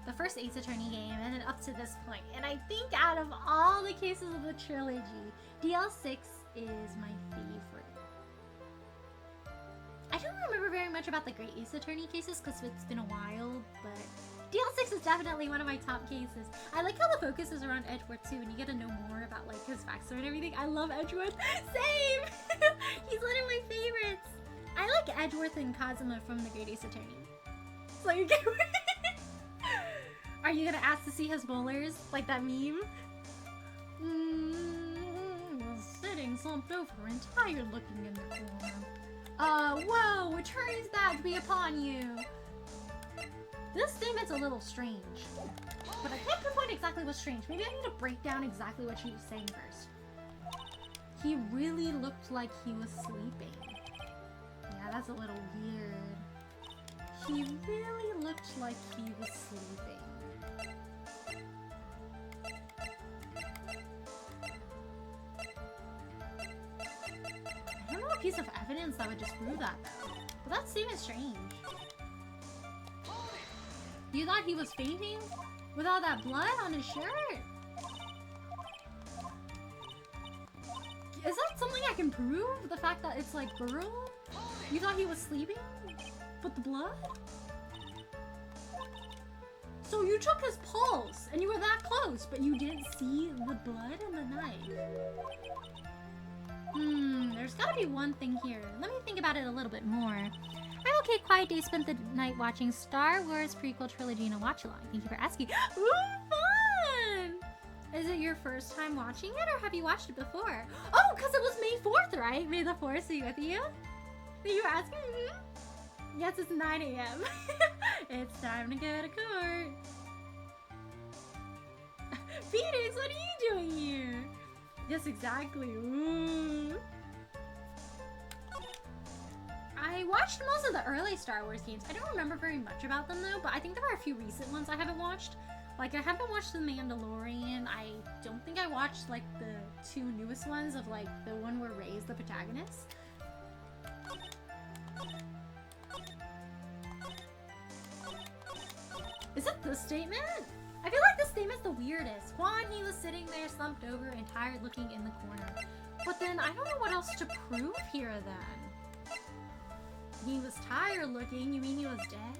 the first Ace Attorney game, and then up to this point. And I think out of all the cases of the trilogy, DL6 is my favorite. I don't remember very much about the Great Ace Attorney cases because it's been a while, but DL6 is definitely one of my top cases. I like how the focus is around Edgeworth too, and you get to know more about like his backstory and everything. I love Edgeworth. Same! He's one of my favorites. I like Edgeworth and Kazuma from the Great Ace Attorney. So you get Are you gonna ask to see his molars? Like that meme? Sitting slumped over and tired looking in the corner. Whoa! Attorney's badge be upon you! This statement's a little strange, but I can't pinpoint exactly what's strange. Maybe I need to break down exactly what she was saying first. He really looked like he was sleeping. Yeah, that's a little weird. He really looked like he was sleeping. I don't know a piece of evidence that would disprove that though, but that statement's strange. You thought he was fainting? With all that blood on his shirt? Is that something I can prove? The fact that it's like girl? You thought he was sleeping? But the blood? So you took his pulse, and you were that close, but you didn't see the blood and the knife. There's gotta be one thing here. Let me think about it a little bit more. I'm okay, quiet day, spent the night watching Star Wars prequel trilogy in a watch-along. Thank you for asking. Ooh, fun! Is it your first time watching it, or have you watched it before? Oh, because it was May 4th, right? May the 4th be with you? You were asking? Yes, it's 9 a.m. It's time to go to court. Phoenix, what are you doing here? Yes, exactly. Ooh. I watched most of the early Star Wars games. I don't remember very much about them though, but I think there are a few recent ones I haven't watched. Like, I haven't watched The Mandalorian. I don't think I watched, like, the 2 newest ones of, like, the one where Rey's the protagonist. Is it this statement? I feel like this statement's the weirdest. Juan, he was sitting there slumped over and tired looking in the corner. But then, I don't know what else to prove here then. He was tired looking, you mean he was dead?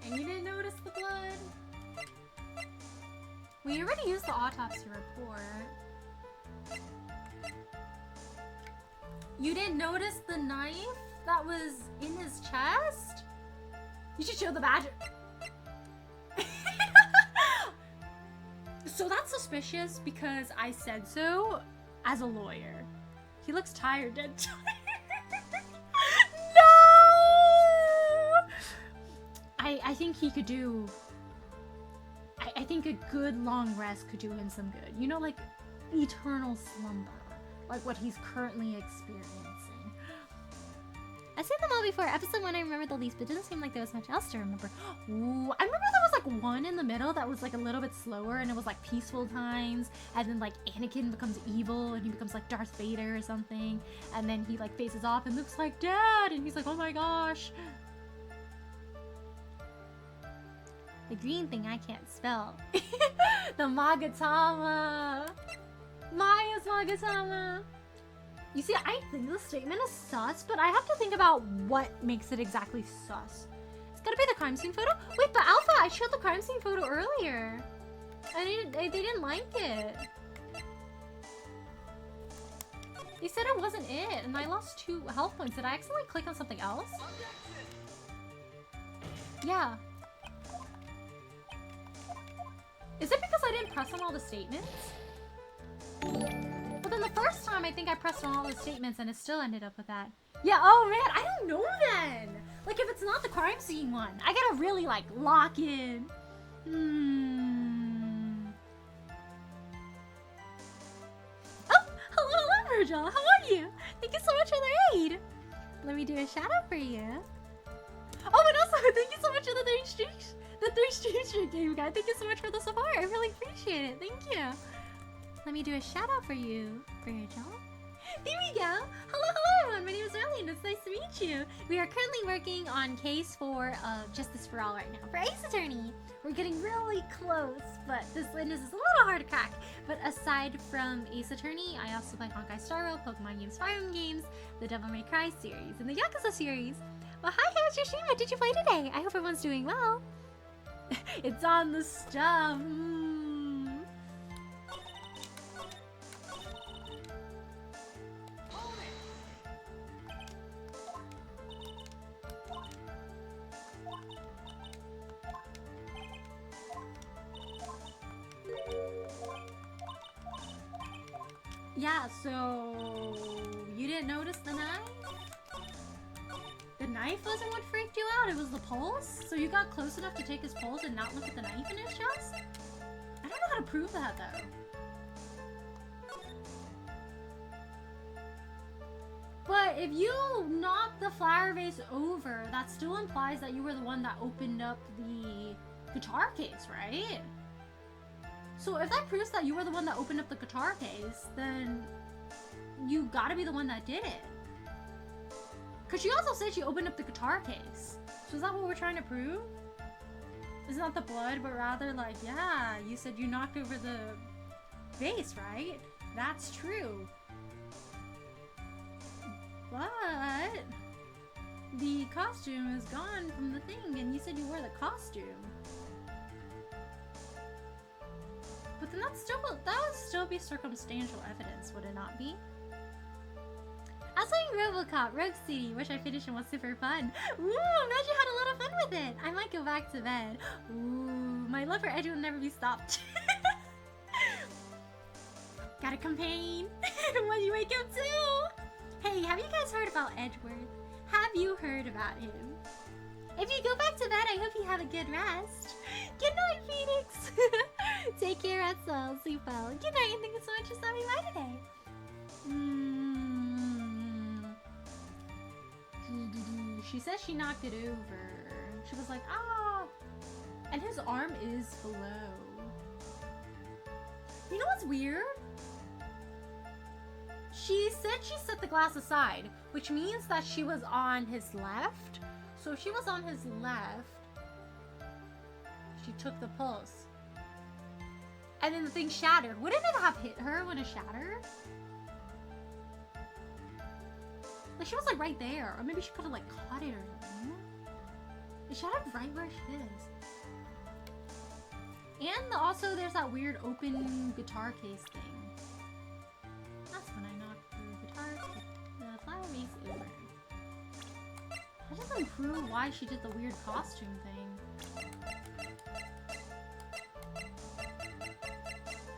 And you didn't notice the blood? We already used the autopsy report. You didn't notice the knife that was in his chest? You should show the badge. So that's suspicious because I said so as a lawyer. He looks tired, dead tired. No! I think he could do... I think a good long rest could do him some good. You know, like eternal slumber. Like what he's currently experiencing. I've seen them all before. Episode 1 I remember the least, but it doesn't seem like there was much else to remember. Ooh, I remember there was like one in the middle that was like a little bit slower and it was like peaceful times. And then like Anakin becomes evil and he becomes like Darth Vader or something. And then he like faces off and looks like Dad and he's like, oh my gosh. The green thing I can't spell. The Magatama. Maya's Magatama. You see, I think the statement is sus, but I have to think about what makes it exactly sus. It's gotta be the crime scene photo? Wait, but Alpha, I showed the crime scene photo earlier. They didn't like it. They said it wasn't it, and I lost 2 health points. Did I accidentally click on something else? Yeah. Is it because I didn't press on all the statements? But then the first time I think I pressed on all the statements and it still ended up with that. Yeah, oh man, I don't know then. Like if it's not the crime scene one, I gotta really like lock in. Oh, hello, Virgil. How are you? Thank you so much for the raid. Let me do a shout out for you. Oh, and also thank you so much for the 3 streaks. The 3 streams game guy. Thank you so much for the support. I really appreciate it. Thank you. Let me do a shout out for you, Virgil. There we go. Hello everyone. My name is Arlene. It's nice to meet you. We are currently working on case 4 of Justice for All right now for Ace Attorney. We're getting really close, but this witness is a little hard to crack. But aside from Ace Attorney, I also play Honkai Star Rail, Pokemon games, Fire Emblem games, the Devil May Cry series, and the Yakuza series. Well, hi, how was your stream? What did you play today? I hope everyone's doing well. It's on the stuff. Yeah, so you didn't notice the knife? The knife wasn't what freaked you out, it was the pulse? So you got close enough to take his pulse and not look at the knife in his chest? I don't know how to prove that though. But if you knocked the flower vase over, that still implies that you were the one that opened up the guitar case, right? So if that proves that you were the one that opened up the guitar case, then you gotta be the one that did it. Because she also said she opened up the guitar case. So is that what we're trying to prove? It's not the blood, but rather like, yeah, you said you knocked over the vase, right? That's true. But the costume is gone from the thing, and you said you wore the costume. But then that would still be circumstantial evidence, would it not be? I was playing Robocop, Rogue City, which I finished and was super fun. Ooh, I'm glad you had a lot of fun with it. I might go back to bed. Ooh, my love for Edge will never be stopped. Got a campaign. What do you wake up to? Hey, have you guys heard about Edgeworth? Have you heard about him? If you go back to bed, I hope you have a good rest. Good night, Phoenix. Take care, Etzel. Sleep well. Good night, and thank you so much for stopping by today. She says she knocked it over. She was like, ah. And his arm is below. You know what's weird? She said she set the glass aside, which means that she was on his left. So if she was on his left, she took the pulse. And then the thing shattered. Wouldn't it have hit her when it shattered? Like, she was like right there. Or maybe she could have like caught it or something. It shattered right where she is. And also there's that weird open guitar case thing. That's when I knocked the flower vase over. That doesn't prove why she did the weird costume thing.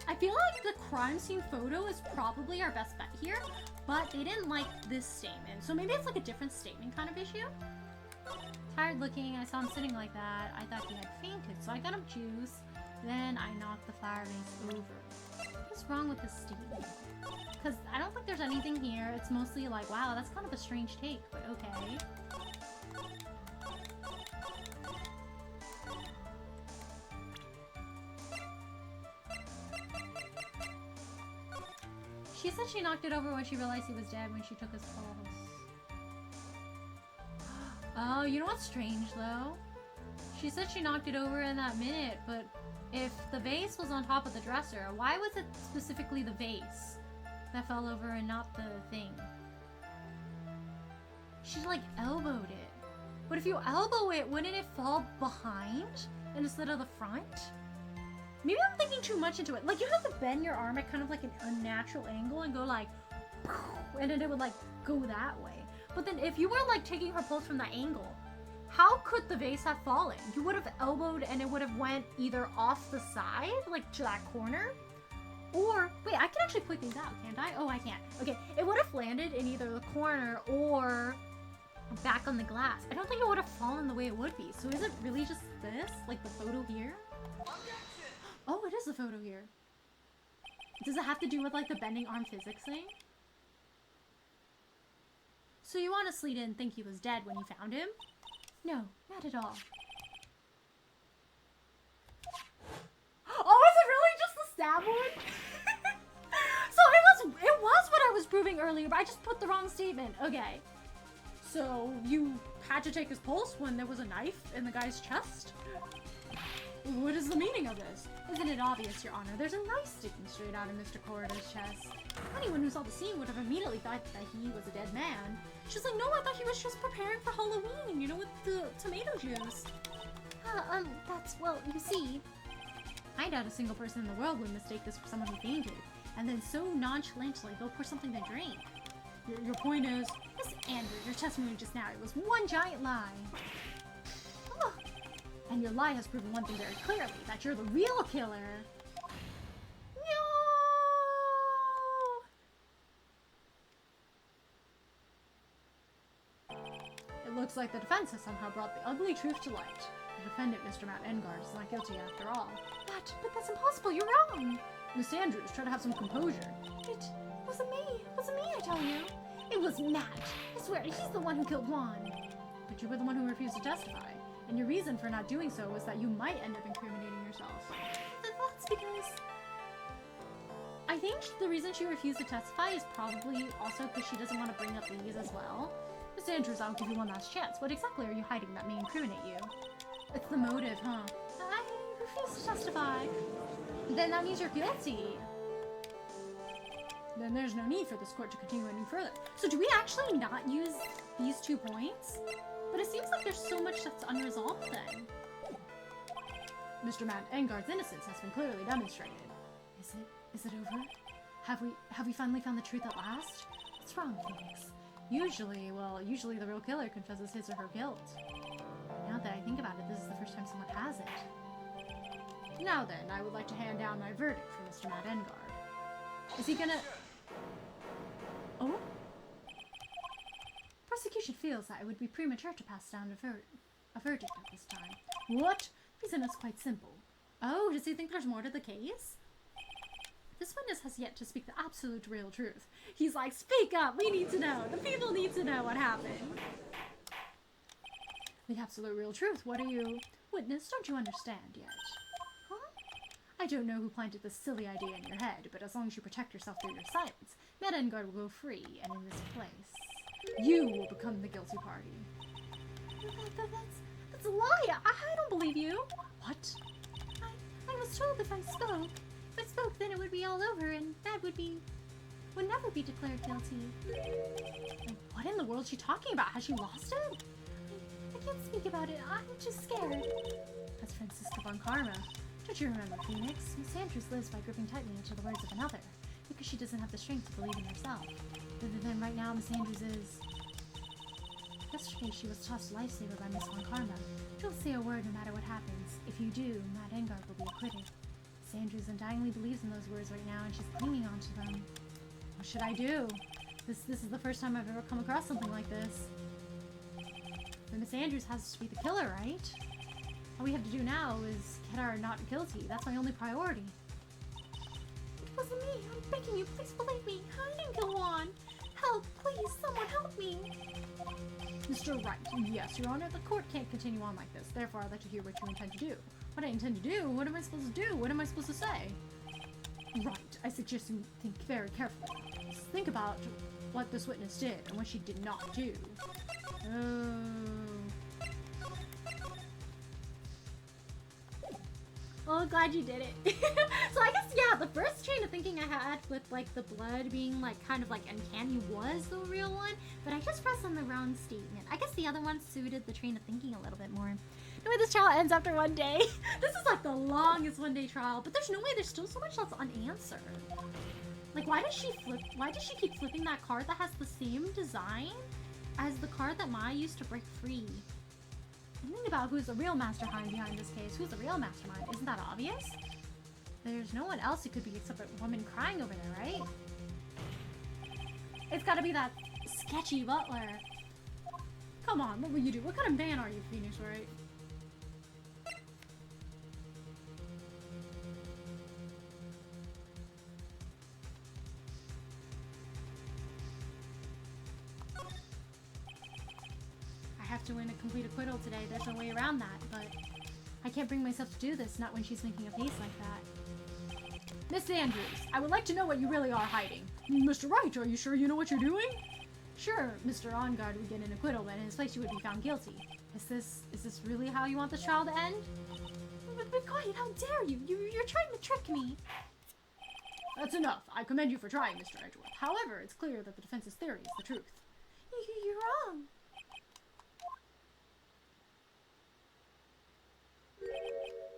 I feel like the crime scene photo is probably our best bet here, but they didn't like this statement. So maybe it's like a different statement kind of issue. Tired looking, I saw him sitting like that. I thought he had fainted, so I got him juice. Then I knocked the flower vase over. What's wrong with this statement? Because I don't think there's anything here. It's mostly like, wow, that's kind of a strange take, but okay. She said she knocked it over when she realized he was dead when she took his pulse. Oh, you know what's strange though? She said she knocked it over in that minute, but if the vase was on top of the dresser, why was it specifically the vase that fell over and not the thing? She like elbowed it. But if you elbow it, wouldn't it fall behind instead of the front? Maybe I'm thinking too much into it. Like, you have to bend your arm at kind of like an unnatural angle and go like, and then it would like go that way. But then if you were like taking her pulse from that angle, how could the vase have fallen? You would have elbowed and it would have went either off the side, like to that corner, or, wait, I can actually point these out, can't I? Oh, I can't. Okay, it would have landed in either the corner or back on the glass. I don't think it would have fallen the way it would be. So is it really just this? Like the photo here? Oh, it is the photo here. Does it have to do with like the bending arm physics thing? So you honestly didn't think he was dead when you found him? No, not at all. Oh, is it really just the stab wound? So it was what I was proving earlier, but I just put the wrong statement. Okay. So you had to take his pulse when there was a knife in the guy's chest? What is the meaning of this? Isn't it obvious, Your Honor? There's a knife sticking straight out of Mr. Corridor's chest. Anyone who saw the scene would have immediately thought that he was a dead man. She's like, no, I thought he was just preparing for Halloween, you know, with the tomato juice. Well, you see, I doubt a single person in the world would mistake this for someone who fainted, and then so nonchalantly go pour something to drink. Your point is, Miss Andrews, your testimony just now, it was one giant lie. Oh. And your lie has proven one thing very clearly, that you're the real killer. No! It looks like the defense has somehow brought the ugly truth to light. The defendant, Mr. Matt Engard, is not guilty after all. But that's impossible, you're wrong! Miss Andrews, try to have some composure. It wasn't me. It wasn't me, I tell you. It was Matt. I swear, he's the one who killed Juan. But you were the one who refused to testify. And your reason for not doing so was that you might end up incriminating yourself. That's because... I think the reason she refused to testify is probably also because she doesn't want to bring up these as well. Miss Andrews, I'll give you one last chance. What exactly are you hiding that may incriminate you? It's the motive, huh? I refuse to testify. Then that means you're guilty. Then there's no need for this court to continue any further. So do we actually not use these 2 points? But it seems like there's so much that's unresolved then. Mr. Matt Engard's innocence has been clearly demonstrated. Is it over? Have we finally found the truth at last? What's wrong, Phoenix? Usually the real killer confesses his or her guilt. Now that I think about it, this is the first time someone has it. Now then, I would like to hand down my verdict for Mr. Matt Engard. Is he gonna... Oh? Prosecution feels that it would be premature to pass down a verdict at this time. What? Reason is quite simple. Oh, does he think there's more to the case? This witness has yet to speak the absolute real truth. He's like, speak up, we need to know. The people need to know what happened. The absolute real truth, what are you... Witness, don't you understand yet? Huh? I don't know who planted this silly idea in your head, but as long as you protect yourself through your silence, Matt Engard will go free, and in this place, you will become the guilty party. That's a lie! I don't believe you! What? I was told if I spoke, then it would be all over, and Matt would never be declared guilty. What in the world is she talking about? Has she lost it? I can't speak about it. I'm just scared. That's Francisca von Karma. Don't you remember, Phoenix? Miss Andrews lives by gripping tightly into the words of another, because she doesn't have the strength to believe in herself. Then right now, Miss Andrews is... Yesterday, she was tossed lifesaver by Miss von Karma. Don't say a word no matter what happens. If you do, Matt Engard will be acquitted. Miss Andrews undyingly believes in those words right now, and she's clinging onto them. What should I do? This is the first time I've ever come across something like this. But Miss Andrews has to be the killer, right? All we have to do now is get her not guilty. That's my only priority. It wasn't me. I'm begging you. Please believe me. I didn't go on. Help, please. Someone help me. Mr. Wright, yes, Your Honor, the court can't continue on like this. Therefore, I'd like to hear what you intend to do. What I intend to do? What am I supposed to do? What am I supposed to say? Right, I suggest you think very carefully about this. Think about what this witness did and what she did not do. Oh, glad you did it. So I guess, yeah, the first train of thinking I had with, like, the blood being, like, kind of, like, uncanny was the real one, but I just pressed on the wrong statement. I guess the other one suited the train of thinking a little bit more. No way this trial ends after one day. This is, like, the longest one-day trial, but there's no way there's still so much that's unanswered. Like, why does she keep flipping that card that has the same design as the card that Maya used to break free? And think about who's the real mastermind behind this case. Who's the real mastermind? Isn't that obvious? There's no one else it could be except a woman crying over there, right? It's gotta be that sketchy butler. Come on, what will you do? What kind of man are you, Phoenix Wright? I have to win a complete acquittal today. There's no way around that, but I can't bring myself to do this, not when she's making a face like that. Miss Andrews, I would like to know what you really are hiding. Mr. Wright, are you sure you know what you're doing? Sure, Mr. Engard would get an acquittal, but in his place you would be found guilty. Is this really how you want this trial to end? But be quiet, how dare you? You're trying to trick me. That's enough. I commend you for trying, Mr. Edgeworth. However, it's clear that the defense's theory is the truth. You're wrong.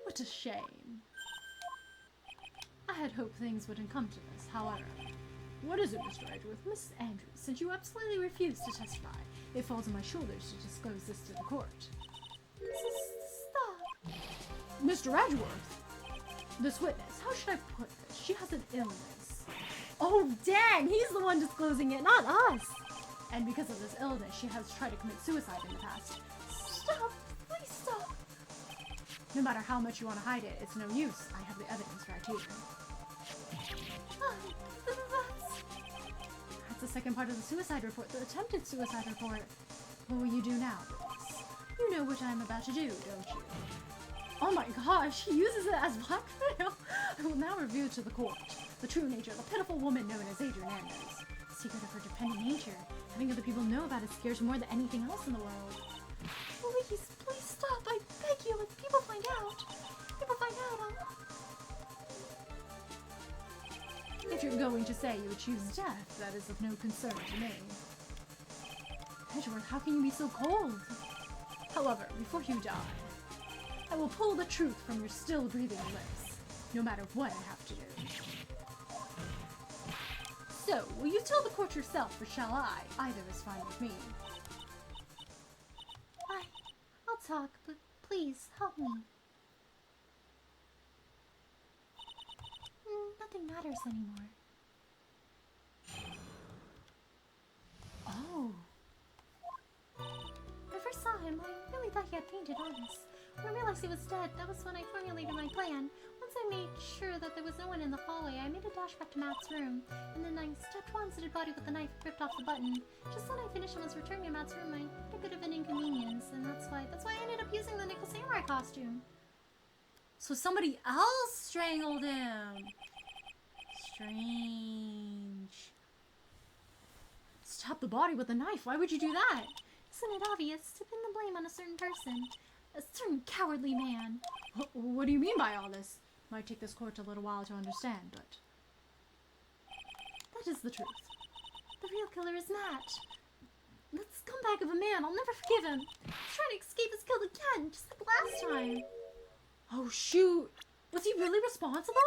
What a shame. I had hoped things wouldn't come to this, however. What is it, Mr. Edgeworth? Miss Andrews, since you absolutely refuse to testify, it falls on my shoulders to disclose this to the court. Stop. Mr. Edgeworth! This witness, how should I put this? She has an illness. Oh, dang! He's the one disclosing it, not us! And because of this illness, she has tried to commit suicide in the past. Stop! Please stop! No matter how much you want to hide it, it's no use. I have the evidence right here. That's the second part of the suicide report, the attempted suicide report. What will you do now, Bruce? You know what I'm about to do, don't you? Oh my gosh, he uses it as blackmail! I will now reveal to the court the true nature of the pitiful woman known as Adrian Anders. The secret of her dependent nature. Having other people know about it scares more than anything else in the world. Please stop, I beg you, if people find out, If you're going to say you would choose death, that is of no concern to me. Edgeworth, how can you be so cold? However, before you die, I will pull the truth from your still breathing lips, no matter what I have to do. So, will you tell the court yourself, or shall I? Either is fine with me. I'll talk, but please, help me. Nothing matters anymore. Oh. When I first saw him, I really thought he had fainted on us. When I realized he was dead, that was when I formulated my plan. Once I made sure that there was no one in the hallway, I made a dash back to Matt's room, and then I stepped Juan's dead body with a knife and ripped off the button. Just when I finished and was returning to Matt's room, I had a bit of an inconvenience, and that's why I ended up using the Nickel Samurai costume. So somebody else strangled him. Strange. Stab the body with a knife. Why would you do that? Isn't it obvious to pin the blame on a certain person? A certain cowardly man. What do you mean by all this? Might take this court a little while to understand, but... that is the truth. The real killer is Matt. That scumbag of a man, I'll never forgive him. He's trying to escape his guilt again, just like last time. Oh shoot! Was he really responsible?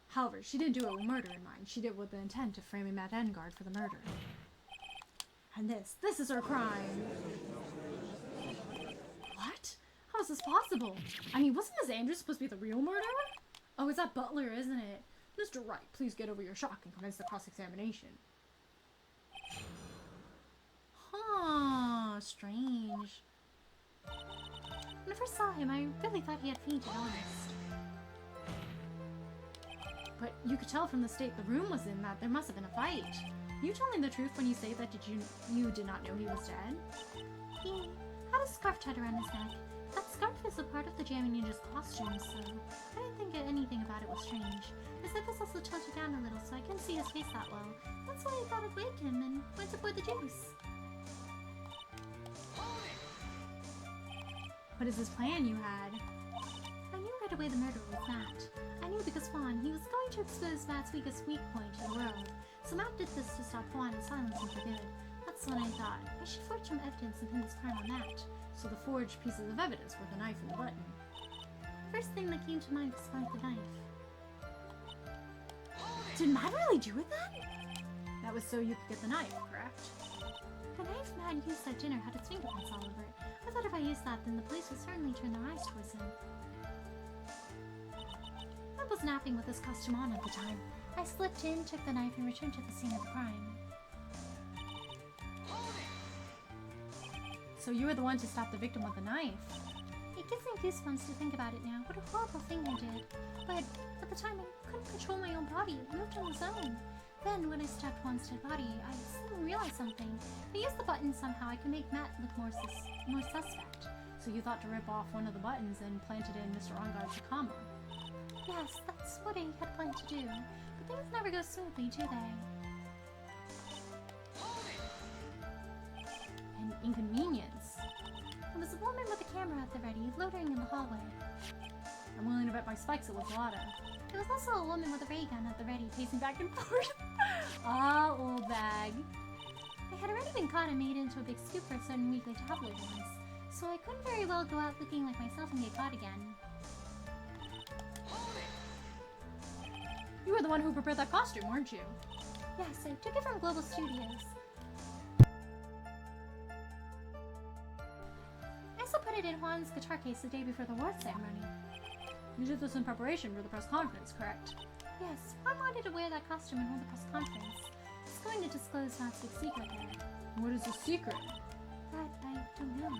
However, she didn't do it with murder in mind. She did it with the intent of framing Matt Engard for the murder. And this is her crime. What? How is this possible? I mean, wasn't Miss Andrews supposed to be the real murderer? Oh, it's that butler, isn't it? Mr. Wright, please get over your shock and commence the cross-examination. Huh, strange. When I first saw him, I really thought he had fainted, honest. But you could tell from the state the room was in that there must have been a fight. You telling the truth when you say that you did not know he was dead? He had a scarf tied around his neck. That scarf is a part of the Jammy Ninja's costume, so I didn't think anything about it was strange. His head was also tilted down a little, so I couldn't see his face that well. That's why I thought I'd wake him and went to pour the juice. What is this plan you had? I knew right away the murderer was Matt. I knew because Juan, he was going to expose Matt's weakest weak point in the world. So Matt did this to stop Juan and silence him for good. That's when I thought, I should forge some evidence and pin this crime on Matt. So the forged pieces of evidence were the knife and the button. First thing that came to mind was find the knife. Did Matt really do it then? That was so you could get the knife, correct? The knife Matt used at dinner had its fingerprints all over it. I thought if I used that, then the police would certainly turn their eyes towards him. Matt was napping with his costume on at the time. I slipped in, took the knife, and returned to the scene of the crime. So you were the one to stop the victim with the knife? It gives me goosebumps to think about it now. What a horrible thing I did. But at the time, I couldn't control my own body. It moved on its own. Then, when I stabbed Juan's dead body, I suddenly realized something. If I used the button somehow, I could make Matt look more suspect. So you thought to rip off one of the buttons and plant it in Mr. Engard's Shikama? Yes, that's what I had planned to do. But things never go smoothly, do they? An inconvenience. There was a woman with a camera at the ready, loitering in the hallway. I'm willing to bet my spikes it was Lada. There was also a woman with a ray gun at the ready, pacing back and forth. Ah, old bag. I had already been caught and made into a big scoop for a certain weekly tabloid once, so I couldn't very well go out looking like myself and get caught again. You were the one who prepared that costume, weren't you? Yes, I took it from Global Studios. I also put it in Juan's guitar case the day before the award ceremony. You did this in preparation for the press conference, correct? Yes, Juan wanted to wear that costume and hold the press conference. He's going to disclose Matt's big secret there. What is the secret? That I don't know.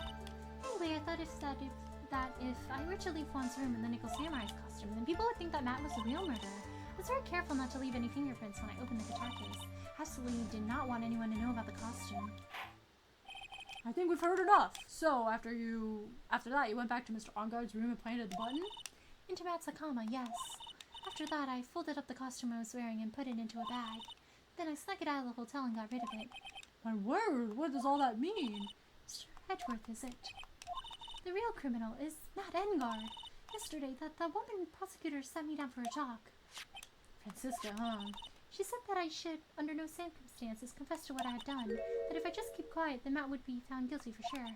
Anyway, I thought if I were to leave Juan's room in the Nickel Samurai's costume, then people would think that Matt was the real murderer. I was very careful not to leave any fingerprints when I opened the guitar case. Absolutely did not want anyone to know about the costume. I think we've heard enough. So, after that, you went back to Mr. Engard's room and planted the button? Into Matt's Akama, yes. After that, I folded up the costume I was wearing and put it into a bag. Then I snuck it out of the hotel and got rid of it. My word, what does all that mean? Mr. Edgeworth is it. The real criminal is Matt Engard. Yesterday, that woman prosecutor sent me down for a talk. Francisca, huh? She said that I should, under no circumstances, confess to what I had done. That if I just keep quiet, then Matt would be found guilty for sure.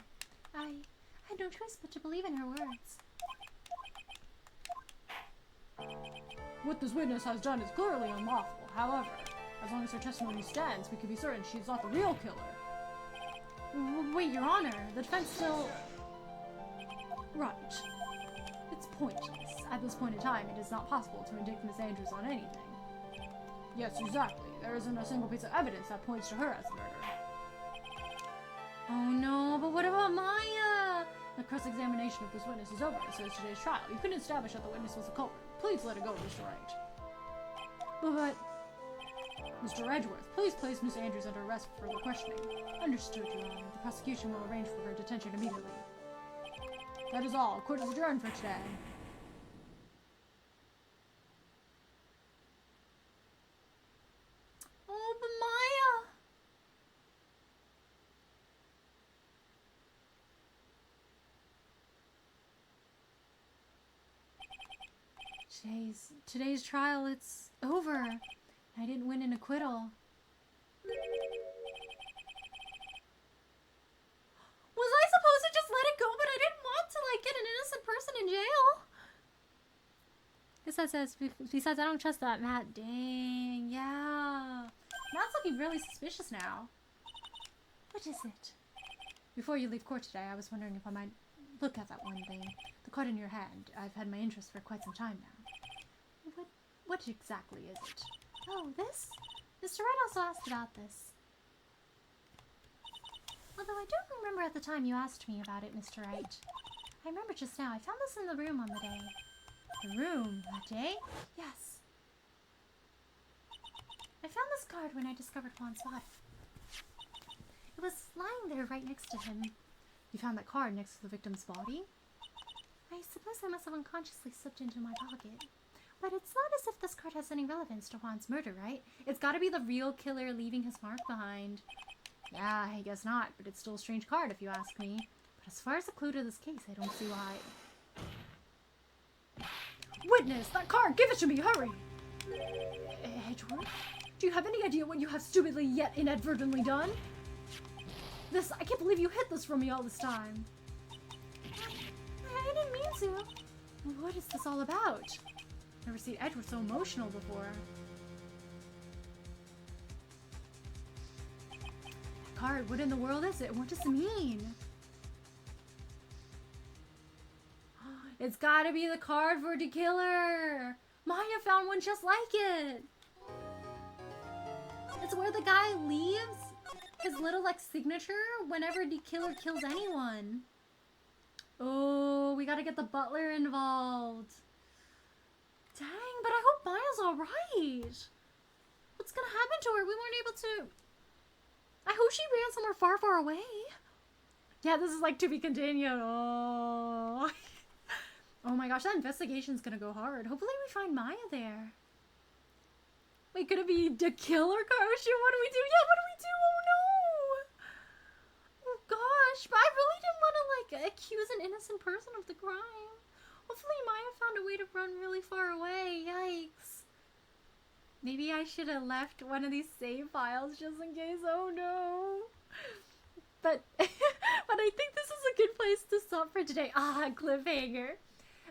I had no choice but to believe in her words. What this witness has done is clearly unlawful. However, as long as her testimony stands, we can be certain she's not the real killer. Wait, Your Honor, the defense still... Right. It's pointless. At this point in time, it is not possible to indict Miss Andrews on anything. Yes, exactly. There isn't a single piece of evidence that points to her as the murderer. Oh no, but what about Maya? The cross-examination of this witness is over, so is today's trial. You couldn't establish that the witness was the culprit. Please let it go, Mr. Wright. But... Mr. Edgeworth, please place Miss Andrews under arrest for further questioning. Understood, Your Honor. The prosecution will arrange for her detention immediately. That is all. Court is adjourned for today. Oh, but Maya! Today's trial, it's over. I didn't win an acquittal. Was I supposed to just let it go, but I didn't want to, like, get an innocent person in jail? Besides, I don't trust that Matt. Dang, yeah. Matt's looking really suspicious now. What is it? Before you leave court today, I was wondering if I might look at that one thing. The card in your hand. I've had my interest for quite some time now. What exactly is it? Oh, this? Mr. Wright also asked about this. Although I don't remember at the time you asked me about it, Mr. Wright. I remember just now. I found this in the room on the day. The room? That day? Yes. I found this card when I discovered Juan's body. It was lying there right next to him. You found that card next to the victim's body? I suppose I must have unconsciously slipped into my pocket. But it's not as if this card has any relevance to Juan's murder, right? It's gotta be the real killer leaving his mark behind. Yeah, I guess not, but it's still a strange card if you ask me. But as far as the clue to this case, I don't see why. Witness! That card! Give it to me! Hurry! Edgeworth? Do you have any idea what you have stupidly yet inadvertently done? I can't believe you hid this from me all this time. I didn't mean to. What is this all about? Never seen Edward so emotional before. That card, what in the world is it? What does it mean? It's gotta be the card for the killer! Maya found one just like it! It's where the guy leaves his little, like, signature whenever the killer kills anyone. Oh, we gotta get the butler involved. Dang, but I hope Maya's alright. What's gonna happen to her? We weren't able to... I hope she ran somewhere far, far away. Yeah, this is like to be continued. Oh. Oh my gosh, that investigation's gonna go hard. Hopefully we find Maya there. Wait, could it be the killer car? Oh shit, what do we do? Yeah, what do we do? Oh no! Oh gosh, but I really didn't want to, like, accuse an innocent person of the crime. Hopefully Maya found a way to run really far away. Yikes. Maybe I should have left one of these save files just in case. Oh no. But but I think this is a good place to stop for today. Ah, cliffhanger.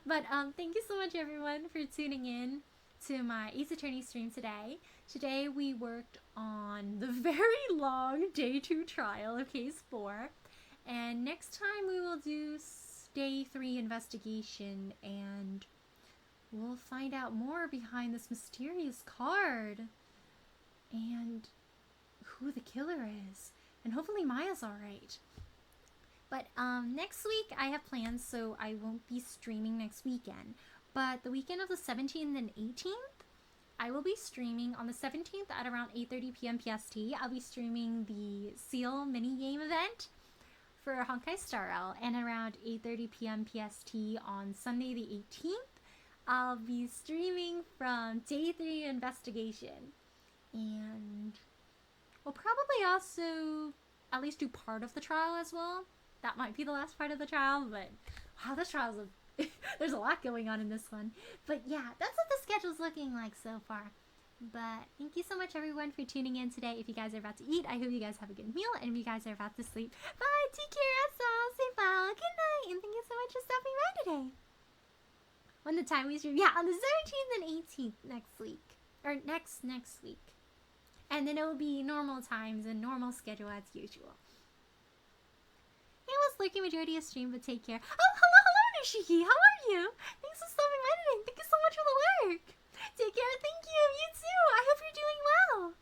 But thank you so much everyone for tuning in to my Ace Attorney stream today. Today we worked on the very long day 2 trial of case 4. And next time we will do day 3 investigation and we'll find out more behind this mysterious card and who the killer is. And hopefully Maya's alright. But next week I have plans, so I won't be streaming next weekend. But the weekend of the 17th and 18th, I will be streaming on the 17th at around 8:30 p.m. PST. I'll be streaming the Seal mini game event for Honkai Star Rail, and around 8:30 p.m. PST on Sunday the 18th, I'll be streaming from day 3 investigation. And we'll probably also at least do part of the trial as well. That might be the last part of the trial, but wow, this trial's there's a lot going on in this one. But yeah, that's what the schedule's looking like so far. But thank you so much, everyone, for tuning in today. If you guys are about to eat, I hope you guys have a good meal. And if you guys are about to sleep, bye. Take care, asshole. Say bye. Good night. And thank you so much for stopping by today. When the time we stream, yeah, on the 17th and 18th next week. Or next week. And then it will be normal times and normal schedule as usual. It was lurking majority of stream, but take care. Oh, hello, Nishiki. How are you? Thanks for stopping by today. Thank you so much for the work. Take care. Thank you. You too. I hope you're doing well.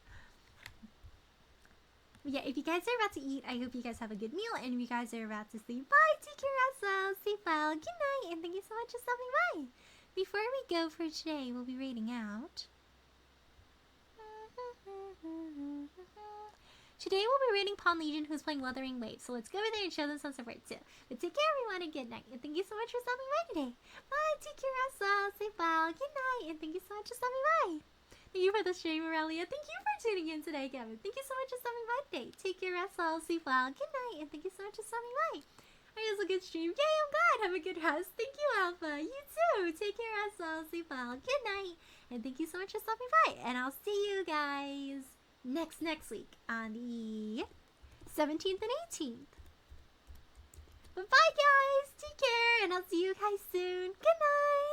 But yeah, if you guys are about to eat, I hope you guys have a good meal. And if you guys are about to sleep, bye. Take care, yourselves. Sleep well. Good night. And thank you so much for stopping by. Before we go for today, we'll be rating out. Today we'll be rating Pawn Legion, who's playing Wuthering Waves. So let's go over there and show them some support too. But take care, everyone, and good night. And thank you so much for stopping by today. Bye. Take care, yourselves. Sleep well. Good night. And thank you so much for stopping by. Thank you for the stream, Aurelia. Thank you for tuning in today, Kevin. Thank you so much for stopping by today. Take care, yourselves. Sleep well. Good night. And thank you so much for stopping by. It was a good stream. Yay, I'm glad. Have a good rest. Thank you, Alpha. You too. Take care, yourselves. Sleep well. Good night. And thank you so much for stopping by. And I'll see you guys next week on the 17th and 18th. But bye, guys. Take care. And I'll see you guys soon. Good night.